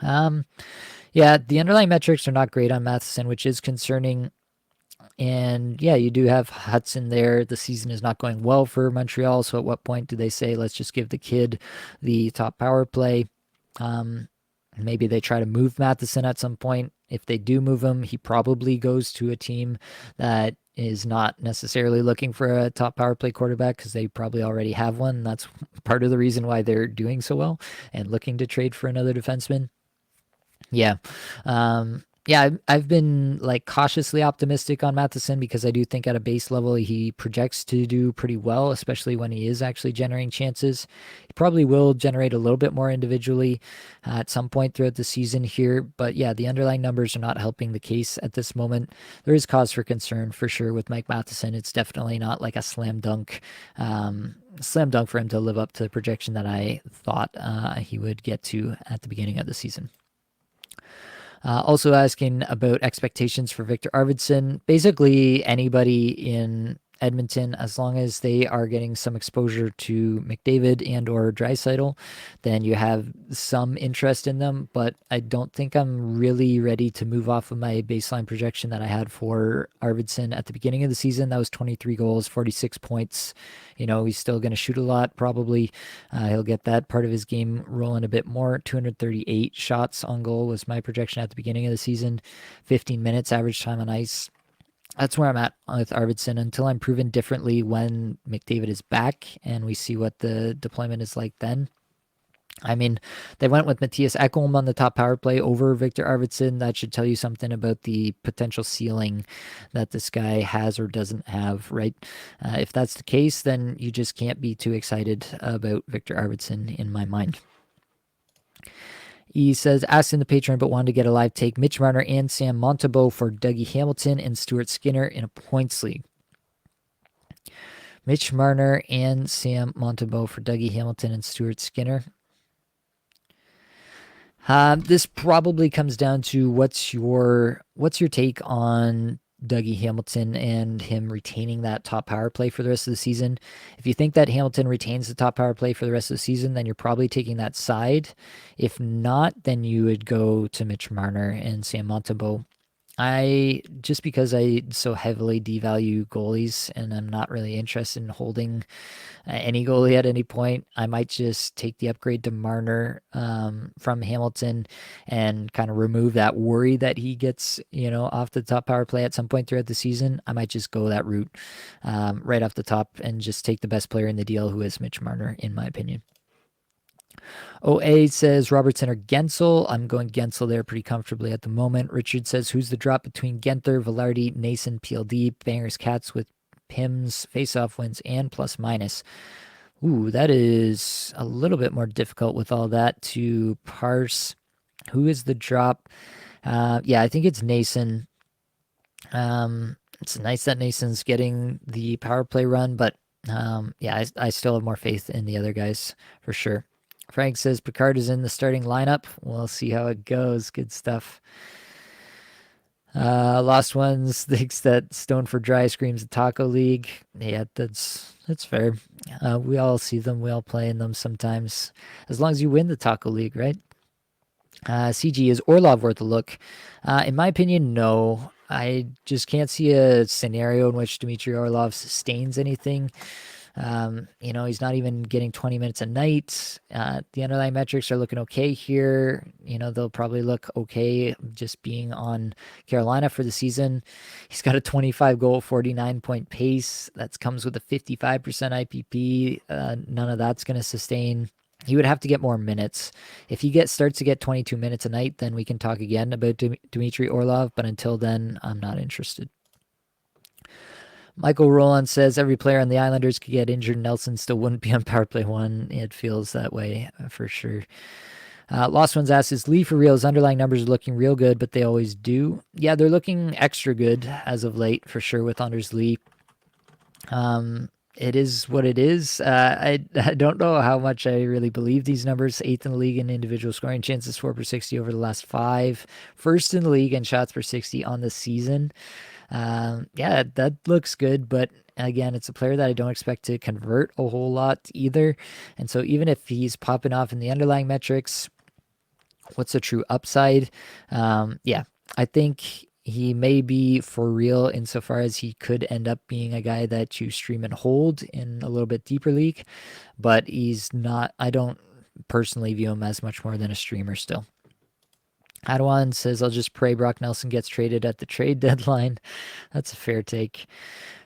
S1: Yeah, the underlying metrics are not great on Matheson, which is concerning. And yeah, you do have Hudson there. The season is not going well for Montreal. So at what point do they say, let's just give the kid the top power play? Maybe they try to move Matheson at some point. If they do move him, he probably goes to a team that is not necessarily looking for a top power play quarterback because they probably already have one. That's part of the reason why they're doing so well and looking to trade for another defenseman. Yeah. Yeah, I've been like cautiously optimistic on Matheson because I do think at a base level he projects to do pretty well, especially when he is actually generating chances. He probably will generate a little bit more individually at some point throughout the season here, but yeah, the underlying numbers are not helping the case at this moment. There is cause for concern for sure with Mike Matheson. It's definitely not like a slam dunk for him to live up to the projection that I thought he would get to at the beginning of the season. Also asking about expectations for Victor Arvidsson. Basically, anybody in Edmonton, as long as they are getting some exposure to McDavid and or Draisaitl, then you have some interest in them. But I don't think I'm really ready to move off of my baseline projection that I had for Arvidsson at the beginning of the season. That was 23 goals, 46 points. He's still going to shoot a lot, probably. He'll get that part of his game rolling a bit more. 238 shots on goal was my projection at the beginning of the season. 15 minutes average time on ice. That's where I'm at with Arvidsson until I'm proven differently when McDavid is back and we see what the deployment is like then. I mean, they went with Matthias Ekholm on the top power play over Victor Arvidsson. That should tell you something about the potential ceiling that this guy has or doesn't have, right? If that's the case, then you just can't be too excited about Victor Arvidsson in my mind. He says, asked in the Patreon, but wanted to get a live take. Mitch Marner and Sam Montembeault for Dougie Hamilton and Stuart Skinner in a points league. Mitch Marner and Sam Montembeault for Dougie Hamilton and Stuart Skinner. This probably comes down to what's your take on Dougie Hamilton and him retaining that top power play for the rest of the season. If you think that Hamilton retains the top power play for the rest of the season, then you're probably taking that side. If not, then you would go to Mitch Marner and Sam Montembeault. Just because I so heavily devalue goalies and I'm not really interested in holding any goalie at any point, I might just take the upgrade to Marner from Hamilton and kind of remove that worry that he gets, off the top power play at some point throughout the season. I might just go that route right off the top and just take the best player in the deal, who is Mitch Marner, in my opinion. OA says Robertson or Gensel. I'm going Gensel there pretty comfortably at the moment. Richard says, who's the drop between Genther, Velarde, Nason, PLD, Bangers, Cats with Pims, face-off wins, and plus minus? Ooh, that is a little bit more difficult with all that to parse. Who is the drop? Yeah, I think it's Nason. It's nice that Nason's getting the power play run, but yeah, I still have more faith in the other guys for sure. Frank says Picard is in the starting lineup. We'll see how it goes. Good stuff. Lost Ones thinks that Stone for Dry screams the Taco League. Yeah, that's fair. We all see them. We all play in them sometimes. As long as you win the Taco League, right? CG, is Orlov worth a look? In my opinion, no. I just can't see a scenario in which Dmitry Orlov sustains anything. He's not even getting 20 minutes a night. The underlying metrics are looking okay here. They'll probably look okay just being on Carolina for the season. He's got a 25 goal, 49 point pace. That comes with a 55% IPP. None of that's going to sustain. He would have to get more minutes. If he starts to get 22 minutes a night, then we can talk again about Dmitry Orlov. But until then, I'm not interested. Michael Roland says every player on the Islanders could get injured. Nelson still wouldn't be on power play one. It feels that way for sure. Lost Ones asks, is Lee for real? His underlying numbers are looking real good, but they always do. Yeah, they're looking extra good as of late for sure with Anders Lee. it is what it is. I don't know how much I really believe these numbers. Eighth in the league in individual scoring chances, 4 per 60 over the last five. First in the league in shots per 60 on the season. Yeah, that looks good, but again, it's a player that I don't expect to convert a whole lot either. And so even if he's popping off in the underlying metrics, what's the true upside? Yeah, I think he may be for real insofar as he could end up being a guy that you stream and hold in a little bit deeper league, but he's not, I don't personally view him as much more than a streamer still. Adawan says, I'll just pray Brock Nelson gets traded at the trade deadline. That's a fair take.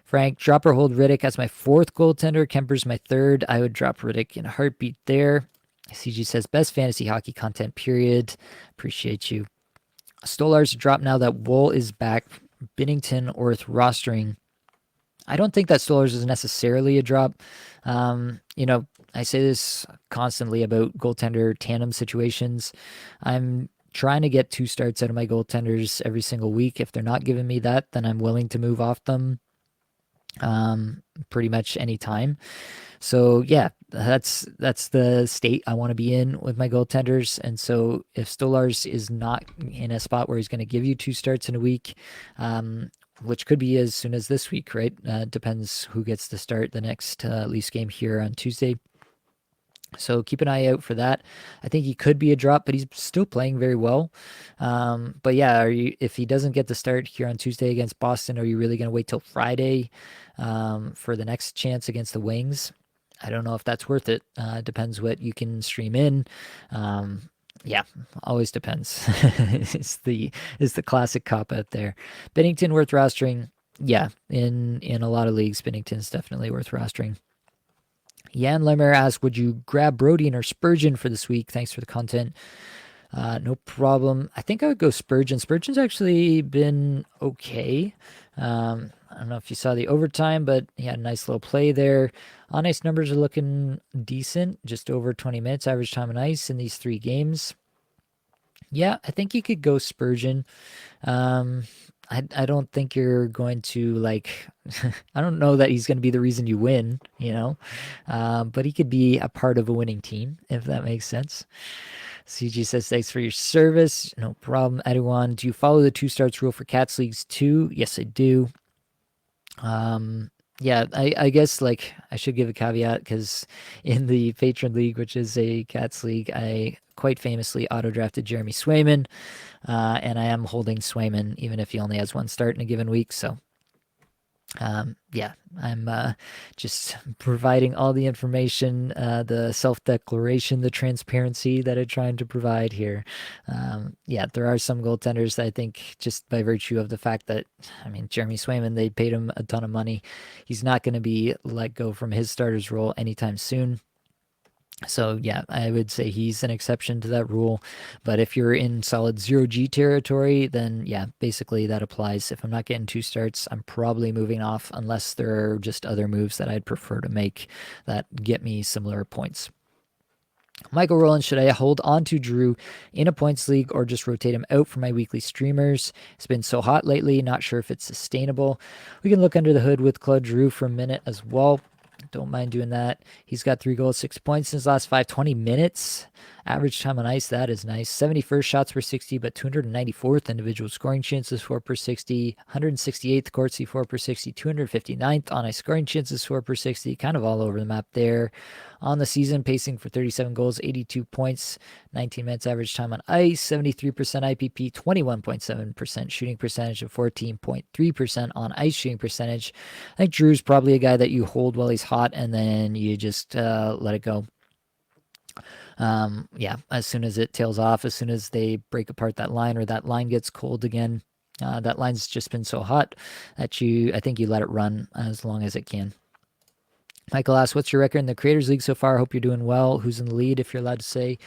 S1: Frank, drop or hold Riddick as my fourth goaltender. Kemper's my third. I would drop Riddick in a heartbeat there. CG says, best fantasy hockey content, period. Appreciate you. Stolar's a drop now that Wool is back. Binnington worth rostering. I don't think that Stolar's is necessarily a drop. I say this constantly about goaltender tandem situations. I'm trying to get 2 starts out of my goaltenders every single week. If they're not giving me that, then I'm willing to move off them pretty much any time. So yeah, that's the state I want to be in with my goaltenders. And so if Stolarz is not in a spot where he's going to give you 2 starts in a week, which could be as soon as this week, right? Depends who gets to start the next Leafs game here on Tuesday. So keep an eye out for that. I think he could be a drop, but he's still playing very well. But yeah, if he doesn't get the start here on Tuesday against Boston, are you really going to wait till Friday for the next chance against the Wings? I don't know if that's worth it. Depends what you can stream in. Yeah, always depends. It's the classic cop out there. Binnington worth rostering. Yeah, in a lot of leagues, Binnington's definitely worth rostering. Jan Lemmer asks, would you grab Brodian or Spurgeon for this week? Thanks for the content. No problem. I think I would go Spurgeon. Spurgeon's actually been okay. I don't know if you saw the overtime, but he had a nice little play there. On ice numbers are looking decent, just over 20 minutes average time on ice in these 3 games. Yeah, I think you could go Spurgeon. I don't think you're going to I don't know that he's going to be the reason you win, but he could be a part of a winning team, if that makes sense. CG says, thanks for your service. No problem. Edouan, do you follow the 2 starts rule for Cats Leagues too? Yes, I do. Yeah, I guess I should give a caveat because in the Patron League, which is a Cats League, I quite famously auto-drafted Jeremy Swayman, and I am holding Swayman even if he only has 1 start in a given week, so yeah, I'm just providing all the information, the self-declaration, the transparency that I'm trying to provide here. Yeah, there are some goaltenders that I think just by virtue of the fact that, Jeremy Swayman, they paid him a ton of money. He's not going to be let go from his starter's role anytime soon. So yeah, I would say he's an exception to that rule. But if you're in solid 0G territory, then yeah, basically that applies. If I'm not getting 2 starts, I'm probably moving off unless there are just other moves that I'd prefer to make that get me similar points. Michael Rowland, should I hold on to Drew in a points league or just rotate him out for my weekly streamers? It's been so hot lately, not sure if it's sustainable. We can look under the hood with Claude Giroux for a minute as well. Don't mind doing that. He's got 3 goals, 6 points in his last 20 minutes. Average time on ice, that is nice. 71st shots per 60, but 294th individual scoring chances, 4 per 60. 168th Corsi, 4 per 60. 259th on ice scoring chances, 4 per 60. Kind of all over the map there. On the season, pacing for 37 goals, 82 points, 19 minutes average time on ice, 73% IPP, 21.7% shooting percentage, of 14.3% on ice shooting percentage. I think Drew's probably a guy that you hold while he's hot and then you just let it go. Yeah, as soon as it tails off, as soon as they break apart that line or that line gets cold again, that line's just been so hot that I think you let it run as long as it can. Michael asks, what's your record in the Creators League so far? I hope you're doing well. Who's in the lead, if you're allowed to say?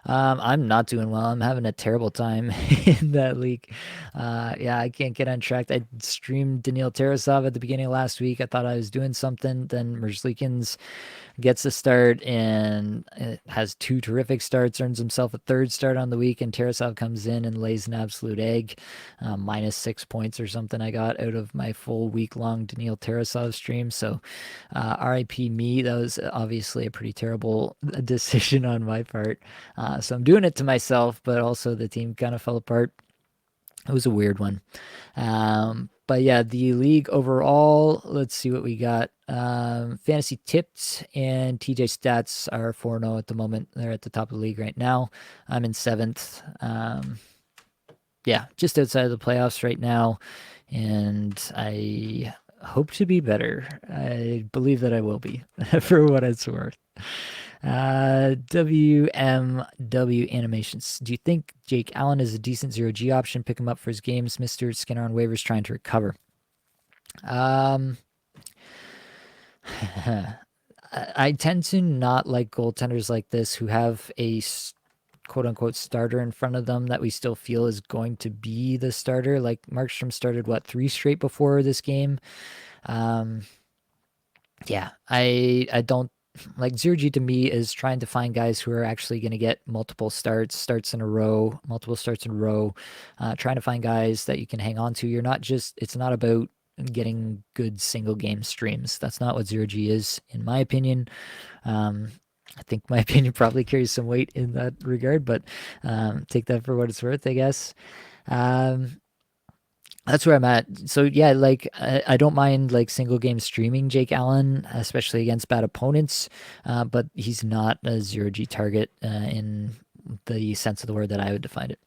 S1: I'm not doing well. I'm having a terrible time in that league. Yeah, I can't get on track. I streamed Daniil Tarasov at the beginning of last week. I thought I was doing something. Then Merzlikins gets a start and has two terrific starts, earns himself a third start on the week, and Tarasov comes in and lays an absolute egg, minus 6 points or something I got out of my full week-long Daniil Tarasov stream. So RIP me, that was obviously a pretty terrible decision on my part. So I'm doing it to myself, but also the team kind of fell apart. It was a weird one. But yeah, the league overall, let's see what we got. Fantasy tips and TJ stats are 4-0 at the moment. They're at the top of the league right now. I'm in 7th. Yeah, just outside of the playoffs right now. And I hope to be better. I believe that I will be, for what it's worth. WMW Animations. Do you think Jake Allen is a decent 0G option? Pick him up for his games. Mr. Skinner on waivers trying to recover. I tend to not like goaltenders like this who have a quote unquote starter in front of them that we still feel is going to be the starter. Like Markstrom started, 3 straight before this game? Yeah, I don't like. 0G to me is trying to find guys who are actually going to get multiple starts in a row, trying to find guys that you can hang on to. It's not about getting good single game streams. That's not what 0G is, in my opinion. I think my opinion probably carries some weight in that regard, but take that for what it's worth, I guess. That's where I'm at. So yeah, like I don't mind like single game streaming Jake Allen, especially against bad opponents, but he's not a 0G target in the sense of the word that I would define it.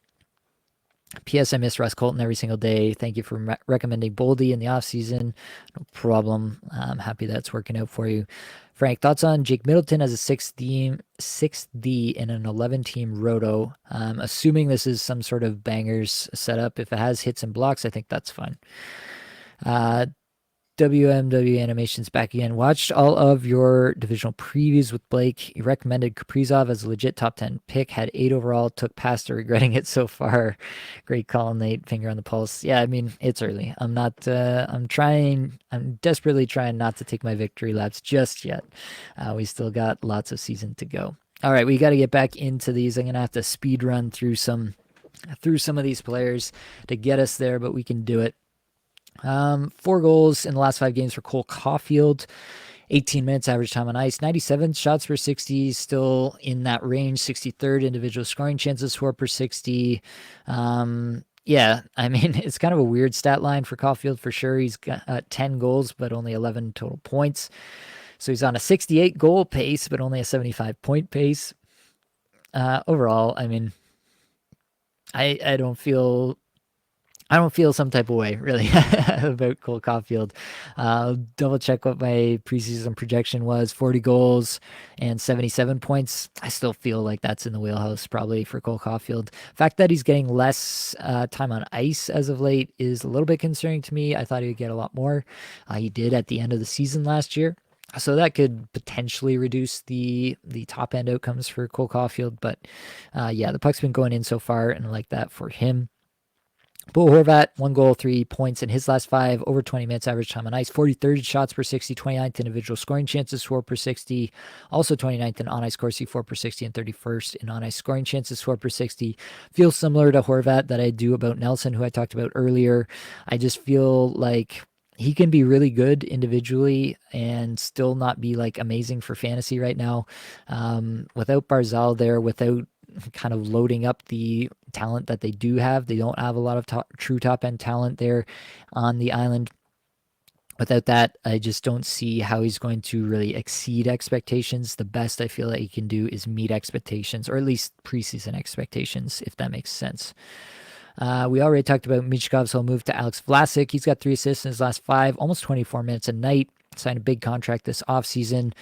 S1: P.S. I miss Russ Colton every single day. Thank you for recommending Boldy in the offseason. No problem. I'm happy that's working out for you. Frank, thoughts on Jake Middleton as a 6D in an 11-team roto? Assuming this is some sort of bangers setup. If it has hits and blocks, I think that's fine. WMW Animations back again. Watched all of your divisional previews with Blake. He recommended Kaprizov as a legit top 10 pick. Had 8 overall. Took past regretting it so far. Great call, Nate. Finger on the pulse. Yeah, I mean, it's early. I'm desperately trying not to take my victory laps just yet. We still got lots of season to go. All right, we got to get back into these. I'm going to have to speed run through some of these players to get us there, but we can do it. 4 goals in the last 5 games for Cole Caulfield. 18 minutes average time on ice. 97 shots per 60, still in that range. 63rd individual scoring chances, 4 per 60. Yeah, I mean, it's kind of a weird stat line for Caulfield for sure. He's got 10 goals, but only 11 total points. So he's on a 68 goal pace, but only a 75 point pace. Overall, I mean, I don't feel some type of way, really, about Cole Caulfield. Double check what my preseason projection was, 40 goals and 77 points. I still feel like that's in the wheelhouse probably for Cole Caulfield. The fact that he's getting less time on ice as of late is a little bit concerning to me. I thought he would get a lot more. He did at the end of the season last year. So that could potentially reduce the top end outcomes for Cole Caulfield. But yeah, the puck's been going in so far, and I like that for him. Bo Horvat, 1 goal, 3 points in his last 5, over 20 minutes average time on ice, 43rd shots per 60, 29th individual scoring chances, 4 per 60, also 29th in on-ice Corsi, 4 per 60, and 31st in on-ice scoring chances, 4 per 60. Feels similar to Horvat that I do about Nelson, who I talked about earlier. I just feel like he can be really good individually and still not be like amazing for fantasy right now. Without Barzal there, without kind of loading up the talent that they do have. They don't have a lot of true top end talent there on the island. Without that, I just don't see how he's going to really exceed expectations. The best I feel that he can do is meet expectations, or at least preseason expectations, if that makes sense. We already talked about Michkov's whole move to Alex Vlasic. He's got 3 assists in his last 5, almost 24 minutes a night. Signed a big contract this offseason.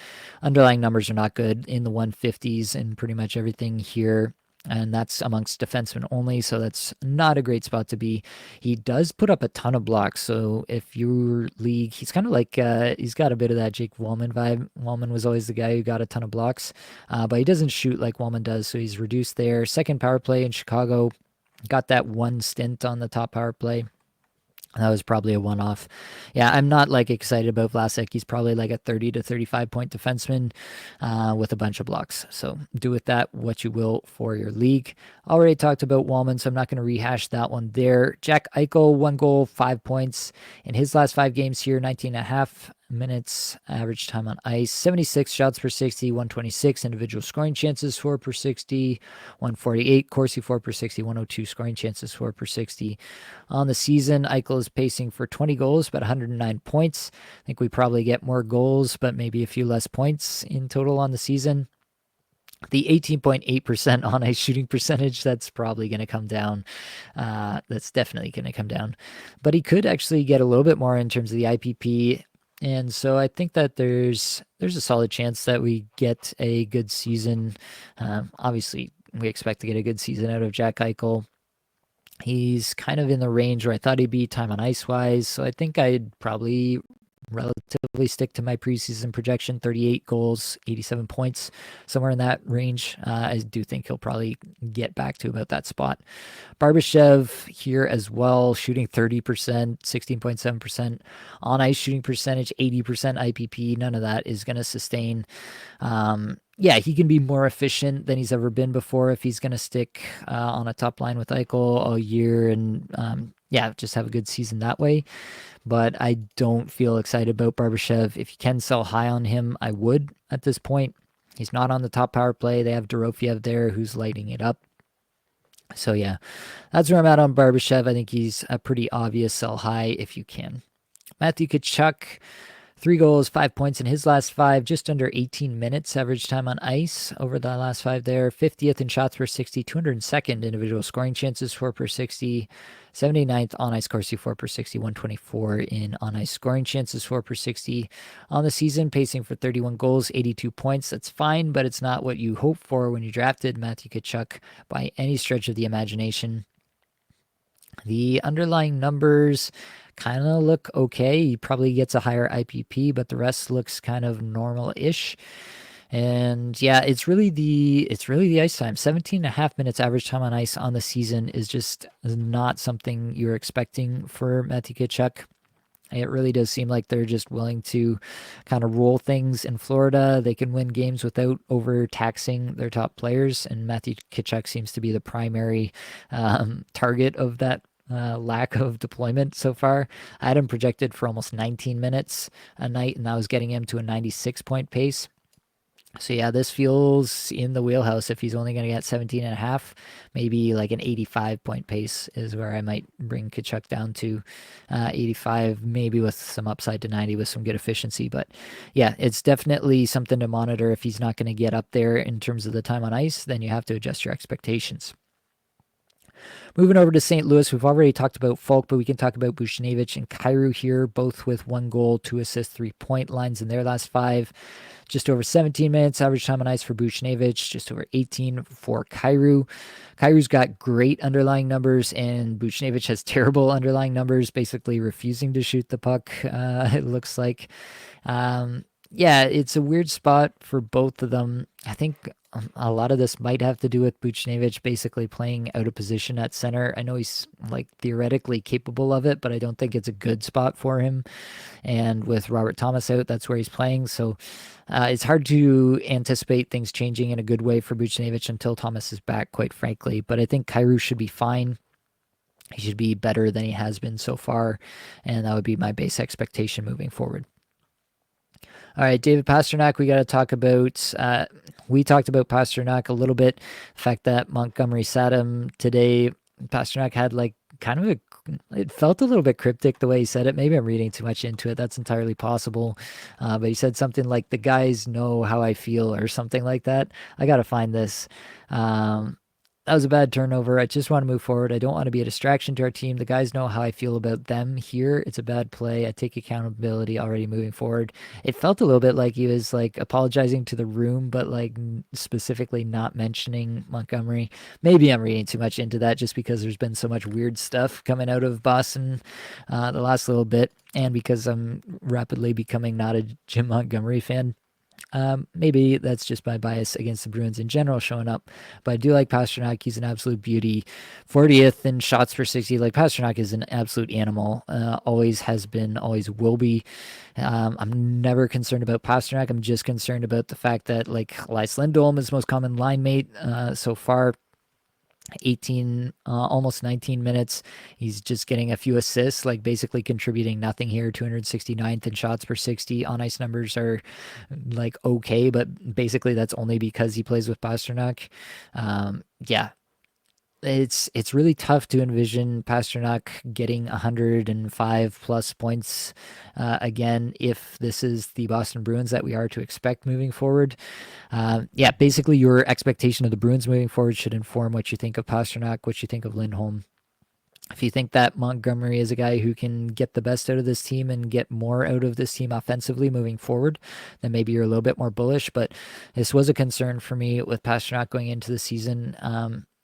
S1: Underlying numbers are not good, in the 150s and pretty much everything here. and that's amongst defensemen only, so that's not a great spot to be. He does put up a ton of blocks, so if your league, he's kind of like, he's got a bit of that Jake Wallman vibe. Wallman was always the guy who got a ton of blocks, but he doesn't shoot like Wallman does, so he's reduced there. Second power play in Chicago, got that one stint on the top power play. That was probably a one-off. Yeah, I'm not like excited about Vlasic. He's probably like a 30 to 35 point defenseman with a bunch of blocks. So do with that what you will for your league. Already talked about Wallman, so I'm not going to rehash that one there. Jack Eichel, 1 goal, 5 points in his last 5 games here, 19.5 minutes average time on ice, 76 shots per 60, 126 individual scoring chances, 4 per 60, 148 Corsi, 4 per 60, 102 scoring chances, 4 per 60. On the season, Eichel is pacing for 20 goals, but 109 points. I think we probably get more goals, but maybe a few less points in total on the season. The 18.8% on ice shooting percentage, that's probably going to come down. That's definitely going to come down. But he could actually get a little bit more in terms of the IPP. And so I think that there's a solid chance that we get a good season. Obviously, we expect to get a good season out of Jack Eichel. He's kind of in the range where I thought he'd be time on ice wise. So I think I'd probably relatively stick to my preseason projection, 38 goals, 87 points, somewhere in that range. I do think he'll probably get back to about that spot. Barbashev here as well, shooting 30%, 16.7% on ice shooting percentage, 80% IPP. None of that is going to sustain. Yeah, he can be more efficient than he's ever been before if he's going to stick on a top line with Eichel all year and yeah, just have a good season that way. But I don't feel excited about Barbashev. If you can sell high on him, I would at this point. He's not on the top power play. They have Dorofiev there who's lighting it up. So yeah, that's where I'm at on Barbashev. I think he's a pretty obvious sell high if you can. Matthew Tkachuk, 3 goals, 5 points in his last 5, just under 18 minutes average time on ice over the last 5 there. 50th in shots per 60, 202nd individual scoring chances, 4 per 60, 79th on ice Corsi, 4 per 60, 124 in on ice scoring chances, 4 per 60 on the season, pacing for 31 goals, 82 points. That's fine, but it's not what you hope for when you drafted Matthew Tkachuk by any stretch of the imagination. The underlying numbers kind of look okay. He probably gets a higher IPP, but the rest looks kind of normal-ish. And yeah, it's really the ice time. 17.5 minutes average time on ice on the season is just not something you're expecting for Matthew Tkachuk. It really does seem like they're just willing to kind of roll things in Florida. They can win games without overtaxing their top players, and Matthew Tkachuk seems to be the primary target of that lack of deployment so far. I had him projected for almost 19 minutes a night, and that was getting him to a 96-point pace. So yeah, this feels in the wheelhouse. If he's only going to get 17 and a half, maybe like an 85-point pace is where I might bring Tkachuk down to 85, maybe with some upside to 90 with some good efficiency. But yeah, it's definitely something to monitor. If he's not going to get up there in terms of the time on ice, then you have to adjust your expectations. Moving over to St. Louis, we've already talked about Falk, but we can talk about Buchnevich and Kyrou here, both with 1 goal, 2 assists, 3-point lines in their last 5. Just over 17 minutes average time on ice for Buchnevich, just over 18 for Kyrou. Kyrou's got great underlying numbers, and Buchnevich has terrible underlying numbers, basically refusing to shoot the puck, it looks like. Yeah, it's a weird spot for both of them. I think a lot of this might have to do with Buchnevich basically playing out of position at center. I know he's like theoretically capable of it, but I don't think it's a good spot for him. And with Robert Thomas out, that's where he's playing. So it's hard to anticipate things changing in a good way for Buchnevich until Thomas is back, quite frankly. But I think Kyrou should be fine. He should be better than he has been so far. And that would be my base expectation moving forward. All right, David Pastrnak, we got to talk about. We talked about Pastrnak a little bit. The fact that Montgomery sat him today. Pastrnak had like kind of it felt a little bit cryptic the way he said it. Maybe I'm reading too much into it. That's entirely possible. But he said something like, the guys know how I feel or something like that. I got to find this. that was a bad turnover. I just want to move forward. I don't want to be a distraction to our team. The guys know how I feel about them here. It's a bad play. I take accountability already moving forward. It felt a little bit like he was like apologizing to the room, but like specifically not mentioning Montgomery. Maybe I'm reading too much into that just because there's been so much weird stuff coming out of Boston the last little bit, and because I'm rapidly becoming not a Jim Montgomery fan. Maybe that's just my bias against the Bruins in general showing up, but I do like Pasternak. He's an absolute beauty. 40th in shots per 60. Like Pasternak is an absolute animal. Always has been, always will be. I'm never concerned about Pasternak. I'm just concerned about the fact that like Elias Lindholm is the most common line mate so far. 18 almost 19 minutes. He's just getting a few assists, like basically contributing nothing here. 269th in shots per 60. On ice numbers are like okay, but basically that's only because he plays with Pasternak. Yeah, it's really tough to envision Pasternak getting 105 plus points again if this is the Boston Bruins that we are to expect moving forward. Yeah, basically your expectation of the Bruins moving forward should inform what you think of Pasternak, what you think of Lindholm. If you think that Montgomery is a guy who can get the best out of this team and get more out of this team offensively moving forward, then maybe you're a little bit more bullish. But this was a concern for me with Pasternak going into the season.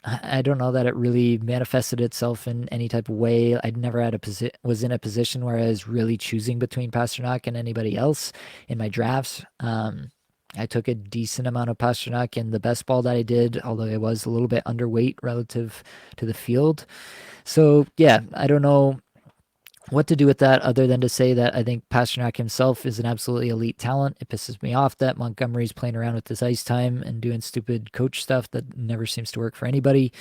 S1: I don't know that it really manifested itself in any type of way. I'd never had was in a position where I was really choosing between Pasternak and anybody else in my drafts. I took a decent amount of Pasternak in the best ball that I did, although I was a little bit underweight relative to the field. So yeah, I don't know what to do with that other than to say that I think Pasternak himself is an absolutely elite talent. It pisses me off that Montgomery's playing around with this ice time and doing stupid coach stuff that never seems to work for anybody.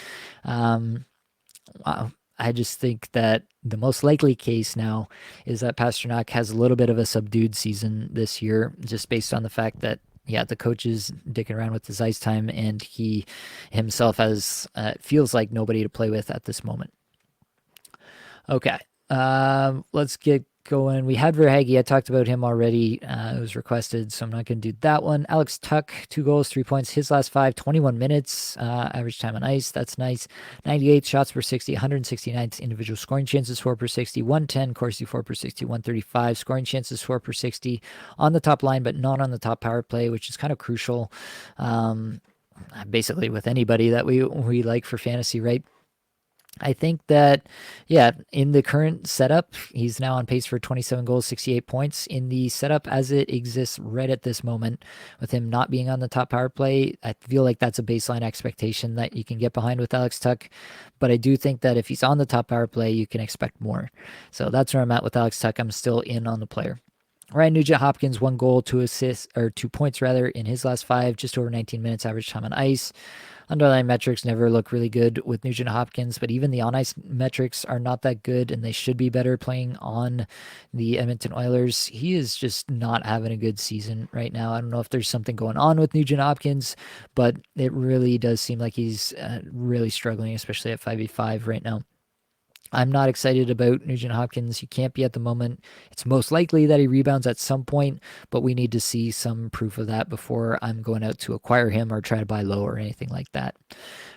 S1: I just think that the most likely case now is that Pasternak has a little bit of a subdued season this year, just based on the fact that yeah, the coach is dicking around with his ice time, and he himself has feels like nobody to play with at this moment. Okay. Let's get going. We had Verhage. I talked about him already. It was requested, so I'm not going to do that one. Alex Tuch, 2 goals, 3 points. His last 5, 21 minutes. Average time on ice. That's nice. 98 shots per 60, 169th individual scoring chances, 4 per 60, 110, Corsi 4 per 60, 135. Scoring chances, 4 per 60 on the top line, but not on the top power play, which is kind of crucial. Basically, with anybody that we like for fantasy, right? I think that, yeah, in the current setup, he's now on pace for 27 goals, 68 points. In the setup as it exists right at this moment, with him not being on the top power play, I feel like that's a baseline expectation that you can get behind with Alex Tuch. But I do think that if he's on the top power play, you can expect more. So that's where I'm at with Alex Tuch. I'm still in on the player. Ryan Nugent Hopkins, 1 goal, 2 assists, or 2 points rather, in his last 5, just over 19 minutes average time on ice. Underlying metrics never look really good with Nugent Hopkins, but even the on-ice metrics are not that good, and they should be better playing on the Edmonton Oilers. He is just not having a good season right now. I don't know if there's something going on with Nugent Hopkins, but it really does seem like he's really struggling, especially at 5v5 right now. I'm not excited about Nugent Hopkins. He can't be at the moment. It's most likely that he rebounds at some point, but we need to see some proof of that before I'm going out to acquire him or try to buy low or anything like that.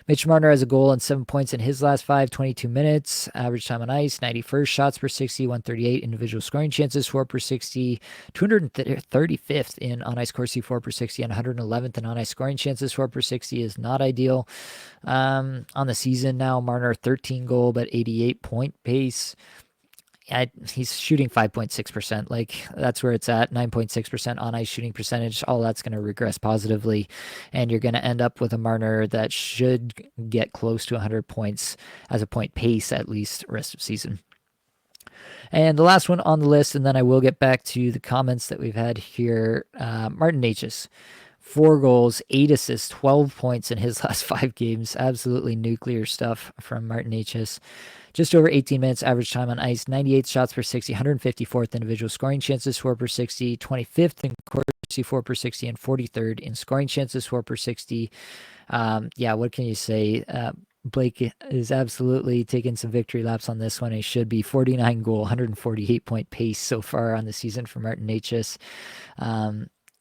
S1: Mitch Marner has a goal and 7 points in his last 5, 22 minutes. Average time on ice, 91st shots per 60, 138 individual scoring chances, 4 per 60, 235th in on-ice Corsi, 4 per 60, and 111th in on-ice scoring chances, 4 per 60 is not ideal. On the season now, Marner 13 goal, but 88 point pace. He's shooting 5.6%. Like, that's where it's at. 9.6% on ice shooting percentage. All that's going to regress positively. And you're going to end up with a Marner that should get close to 100 points as a point pace, at least, rest of season. And the last one on the list, and then I will get back to the comments that we've had here. Martin Necas. 4 goals, 8 assists, 12 points in his last 5 games. Absolutely nuclear stuff from Martin Necas. Just over 18 minutes average time on ice, 98 shots per 60, 154th individual scoring chances, 4 per 60, 25th in Corsi, 4 per 60, and 43rd in scoring chances, 4 per 60. Yeah, what can you say? Blake is absolutely taking some victory laps on this one. He should be 49 goal, 148 point pace so far on the season for Martin Necas.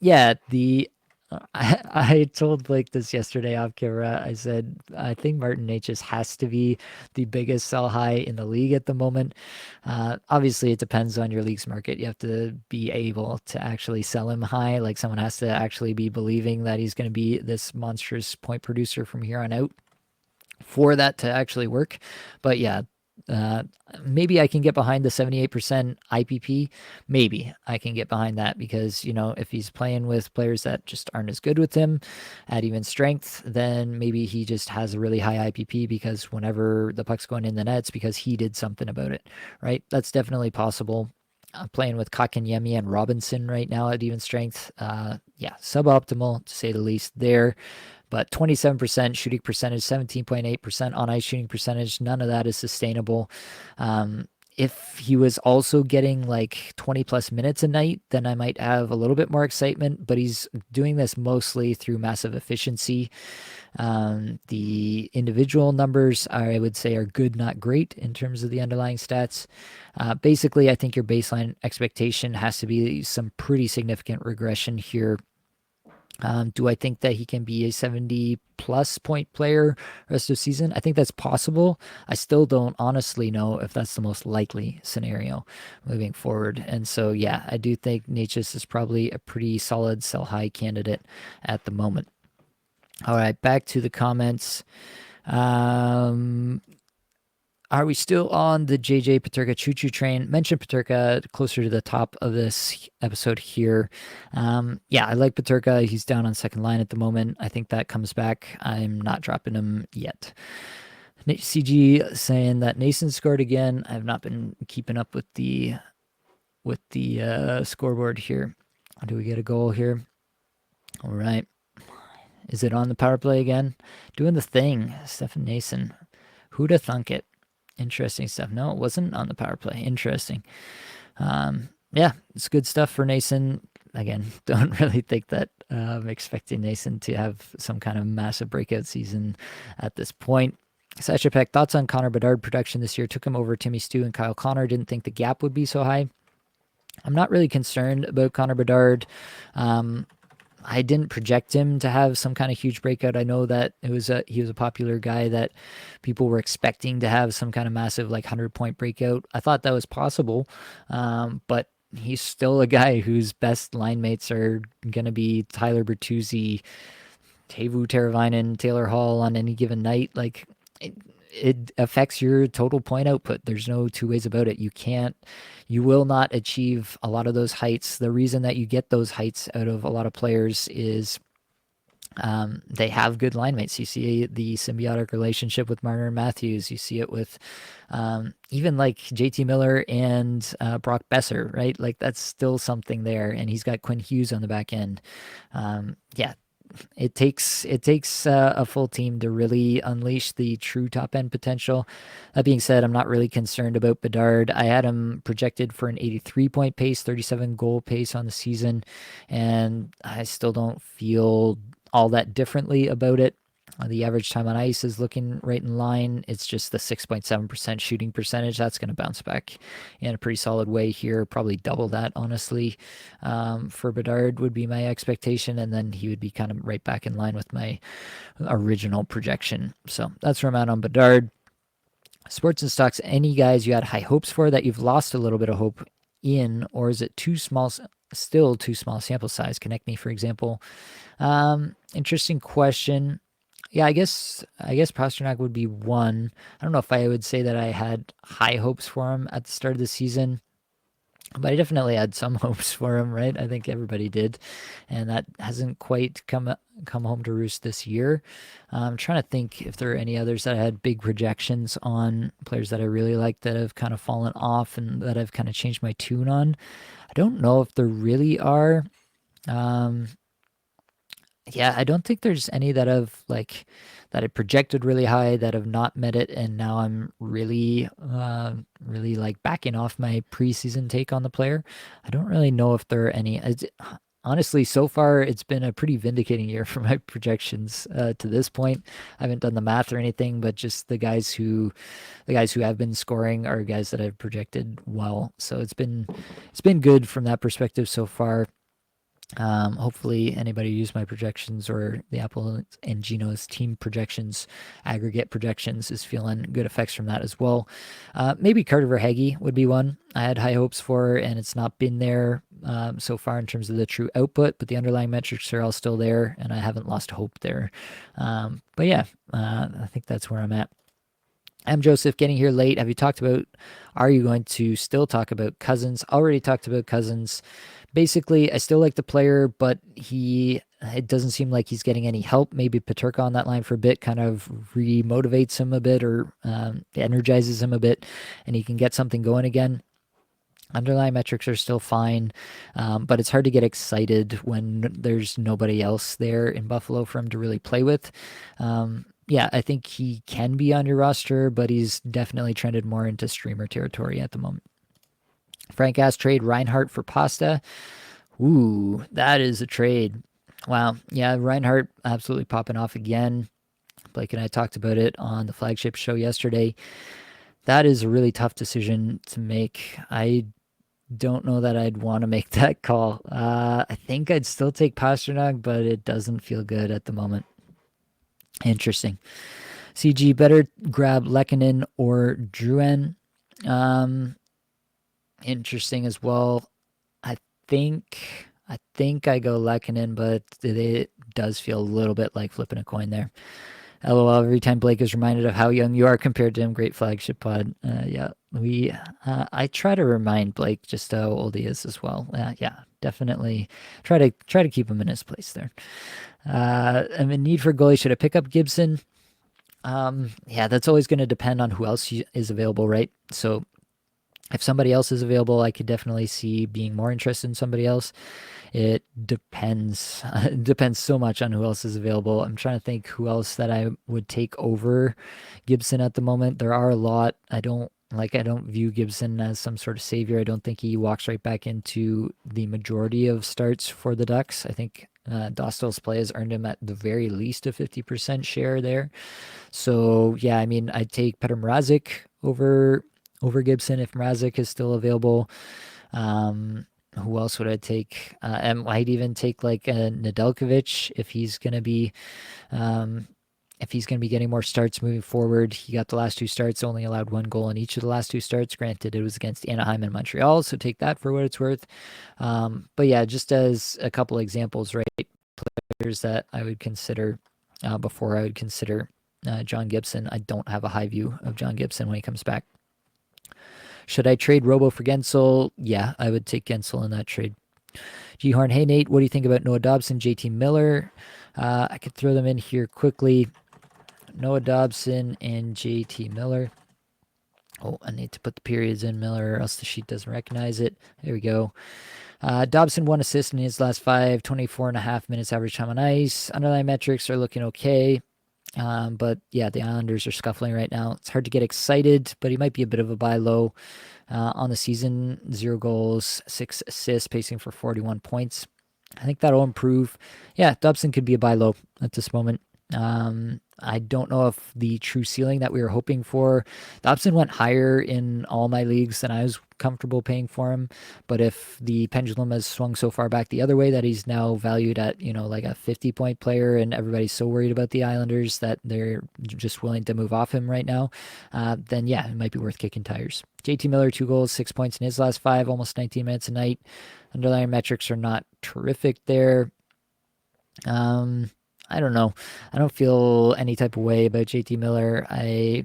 S1: Yeah, the I told Blake this yesterday off camera. I said, I think Martin Necas has to be the biggest sell high in the league at the moment. Obviously, it depends on your league's market. You have to be able to actually sell him high. Like someone has to actually be believing that he's going to be this monstrous point producer from here on out for that to actually work. But yeah, uh, maybe I can get behind the 78% IPP. Maybe I can get behind that because, if he's playing with players that just aren't as good with him at even strength, then maybe he just has a really high IPP because whenever the puck's going in the nets, because he did something about it, right? That's definitely possible. I'm playing with Kakanyemi and Robinson right now at even strength. Yeah, suboptimal to say the least there. But 27% shooting percentage, 17.8% on ice shooting percentage, none of that is sustainable. If he was also getting like 20 plus minutes a night, then I might have a little bit more excitement, but he's doing this mostly through massive efficiency. The individual numbers, I would say, are good, not great in terms of the underlying stats. Basically, I think your baseline expectation has to be some pretty significant regression here. Do I think that he can be a 70 plus point player rest of the season? I think that's possible. I still don't honestly know if that's the most likely scenario moving forward. And so, yeah, I do think Necas is probably a pretty solid sell high candidate at the moment. All right, back to the comments. Um, are we still on the JJ Peterka choo choo train? Mention Peterka closer to the top of this episode here. Yeah, I like Peterka. He's down on second line at the moment. I think that comes back. I'm not dropping him yet. CG saying that Nason scored again. I have not been keeping up with the scoreboard here. Do we get a goal here? All right. Is it on the power play again? Doing the thing, Stefan Nason. Who'd have thunk it? Interesting stuff. No, it wasn't on the power play. Interesting. Yeah, it's good stuff for Nason. Again, don't really think that I'm expecting Nason to have some kind of massive breakout season at this point. Sasha Peck, thoughts on Connor Bedard production this year? Took him over Timmy Stu and Kyle Connor. Didn't think the gap would be so high. I'm not really concerned about Connor Bedard. I didn't project him to have some kind of huge breakout. I know that he was a popular guy that people were expecting to have some kind of massive like 100-point breakout. I thought that was possible, but he's still a guy whose best line mates are going to be Tyler Bertuzzi, Teuvo Teravainen, Taylor Hall on any given night. Like it affects your total point output. There's no two ways about it. You will not achieve a lot of those heights. The reason that you get those heights out of a lot of players is they have good line mates. You see the symbiotic relationship with Marner and Matthews. You see it with even like JT Miller and Brock Besser, right? Like that's still something there. And he's got Quinn Hughes on the back end. Yeah, it takes a full team to really unleash the true top end potential. That being said, I'm not really concerned about Bedard. I had him projected for an 83 point pace, 37 goal pace on the season, and I still don't feel all that differently about it. The average time on ice is looking right in line. It's just the 6.7% shooting percentage. That's going to bounce back in a pretty solid way here. Probably double that, honestly. For Bedard would be my expectation, and then he would be kind of right back in line with my original projection. So that's where I'm at on Bedard. Sports and stocks, any guys you had high hopes for that you've lost a little bit of hope in, or is it still too small sample size? Connect me, for example. Interesting question. Yeah, I guess Pasternak would be one. I don't know if I would say that I had high hopes for him at the start of the season, but I definitely had some hopes for him, right? I think everybody did, and that hasn't quite come home to roost this year. I'm trying to think if there are any others that I had big projections on, players that I really like that have kind of fallen off and that I've kind of changed my tune on. I don't know if there really are. Yeah, I don't think there's any that have that I projected really high that have not met it, and now I'm really, really like backing off my preseason take on the player. I don't really know if there are any. Honestly, so far it's been a pretty vindicating year for my projections to this point. I haven't done the math or anything, but just the guys who have been scoring are guys that I've projected well. So it's been good from that perspective so far. Hopefully, anybody who used my projections or the Apple and Geno's team projections, aggregate projections, is feeling good effects from that as well. Maybe Carter Verhaeghe would be one I had high hopes for, and it's not been there so far in terms of the true output, but the underlying metrics are all still there, and I haven't lost hope there. But yeah, I think that's where I'm at. I'm Joseph, getting here late. Have you talked about, are you going to still talk about Cousins? Already talked about Cousins. Basically, I still like the player, but it doesn't seem like he's getting any help. Maybe Paterka on that line for a bit kind of remotivates him a bit or energizes him a bit, and he can get something going again. Underlying metrics are still fine, but it's hard to get excited when there's nobody else there in Buffalo for him to really play with. Yeah, I think he can be on your roster, but he's definitely trended more into streamer territory at the moment. Frank asked, trade Reinhardt for Pasta. Ooh, that is a trade. Wow. Yeah, Reinhardt absolutely popping off again. Blake and I talked about it on the flagship show yesterday. That is a really tough decision to make. I don't know that I'd want to make that call. I think I'd still take Pasternak, but it doesn't feel good at the moment. Interesting. CG, better grab Lehkonen or Drouin. Interesting as well. I think I go Lehkonen, but it does feel a little bit like flipping a coin there. LOL, every time Blake is reminded of how young you are compared to him, great flagship pod. Yeah, I try to remind Blake just how old he is as well. Yeah, definitely try to keep him in his place there. I'm in need for a goalie. Should I pick up Gibson? Yeah, that's always going to depend on who else is available, right? So if somebody else is available, I could definitely see being more interested in somebody else. It depends. It depends so much on who else is available. I'm trying to think who else that I would take over Gibson at the moment. There are a lot. I don't view Gibson as some sort of savior. I don't think he walks right back into the majority of starts for the Ducks. I think Dostal's play has earned him at the very least a 50% share there. So yeah, I mean, I'd take Petr Mrazek over Gibson if Mrazek is still available. Who else would I take? I might even take like a Nedeljkovic if he's gonna be getting more starts moving forward. He got the last two starts, only allowed one goal in each of the last two starts. Granted, it was against Anaheim and Montreal, so take that for what it's worth. But yeah, just as a couple examples, right? Players that I would consider before I would consider John Gibson. I don't have a high view of John Gibson when he comes back. Should I trade Robo for Gensel? Yeah, I would take Gensel in that trade. G Horn, hey Nate, what do you think about Noah Dobson, JT Miller? I could throw them in here quickly. Noah Dobson and JT Miller. Oh, I need to put the periods in Miller or else the sheet doesn't recognize it. There we go. Dobson, 1 assist in his last 5, 24.5 minutes average time on ice. Underlying metrics are looking okay. But yeah, the Islanders are scuffling right now. It's hard to get excited, but he might be a bit of a buy low on the season. 0 goals, 6 assists, pacing for 41 points. I think that'll improve. Yeah, Dobson could be a buy low at this moment. I don't know if the true ceiling that we were hoping for. Dobson went higher in all my leagues than I was comfortable paying for him. But if the pendulum has swung so far back the other way that he's now valued at, like a 50-point player and everybody's so worried about the Islanders that they're just willing to move off him right now, then yeah, it might be worth kicking tires. JT Miller, 2 goals, 6 points in his last 5, almost 19 minutes a night. Underlying metrics are not terrific there. I don't know. I don't feel any type of way about JT Miller. I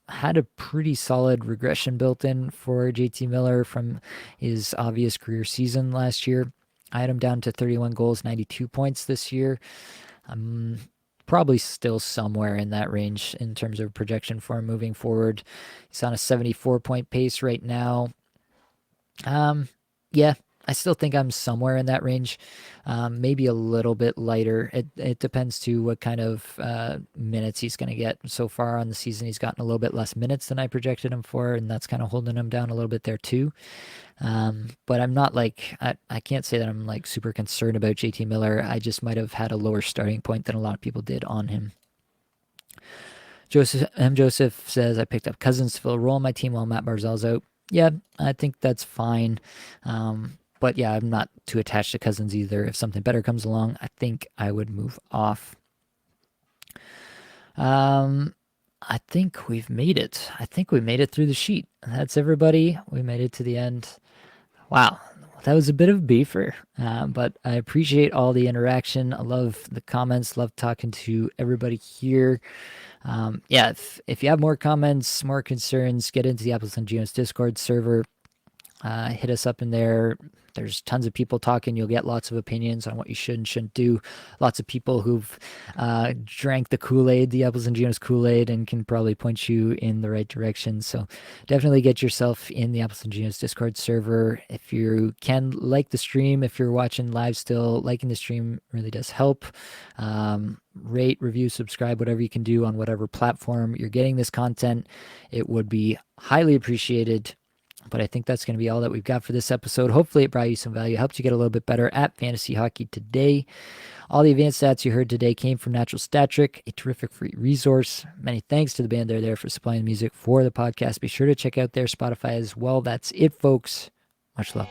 S1: had a pretty solid regression built in for JT Miller from his obvious career season last year. I had him down to 31 goals, 92 points this year. I'm probably still somewhere in that range in terms of projection for him moving forward. He's on a 74-point pace right now. Yeah, I still think I'm somewhere in that range, maybe a little bit lighter. It depends to what kind of minutes he's going to get. So far on the season, he's gotten a little bit less minutes than I projected him for, and that's kind of holding him down a little bit there too. But I'm not like, I can't say that I'm like super concerned about JT Miller. I just might have had a lower starting point than a lot of people did on him. Joseph says, I picked up Cousins to fill a role on my team while Matt Barzal's out. Yeah, I think that's fine. But yeah, I'm not too attached to Cousins either. If something better comes along, I think I would move off. I think we've made it. I think we made it through the sheet. That's everybody. We made it to the end. Wow, that was a bit of a beefer, but I appreciate all the interaction. I love the comments. Love talking to everybody here. Yeah, if you have more comments, more concerns, get into the Apples and Genos Discord server. Hit us up in there. There's tons of people talking. You'll get lots of opinions on what you should and shouldn't do. Lots of people who've drank the Kool-Aid, the Apples and Genos Kool-Aid, and can probably point you in the right direction. So definitely get yourself in the Apples and Genos Discord server. If you can like the stream, if you're watching live still, liking the stream really does help. Rate, review, subscribe, whatever you can do on whatever platform you're getting this content. It would be highly appreciated. But I think that's going to be all that we've got for this episode. Hopefully it brought you some value, helped you get a little bit better at fantasy hockey today. All the advanced stats you heard today came from Natural Stat Trick, a terrific free resource. Many thanks to the band there for supplying the music for the podcast. Be sure to check out their Spotify as well. That's it, folks. Much love.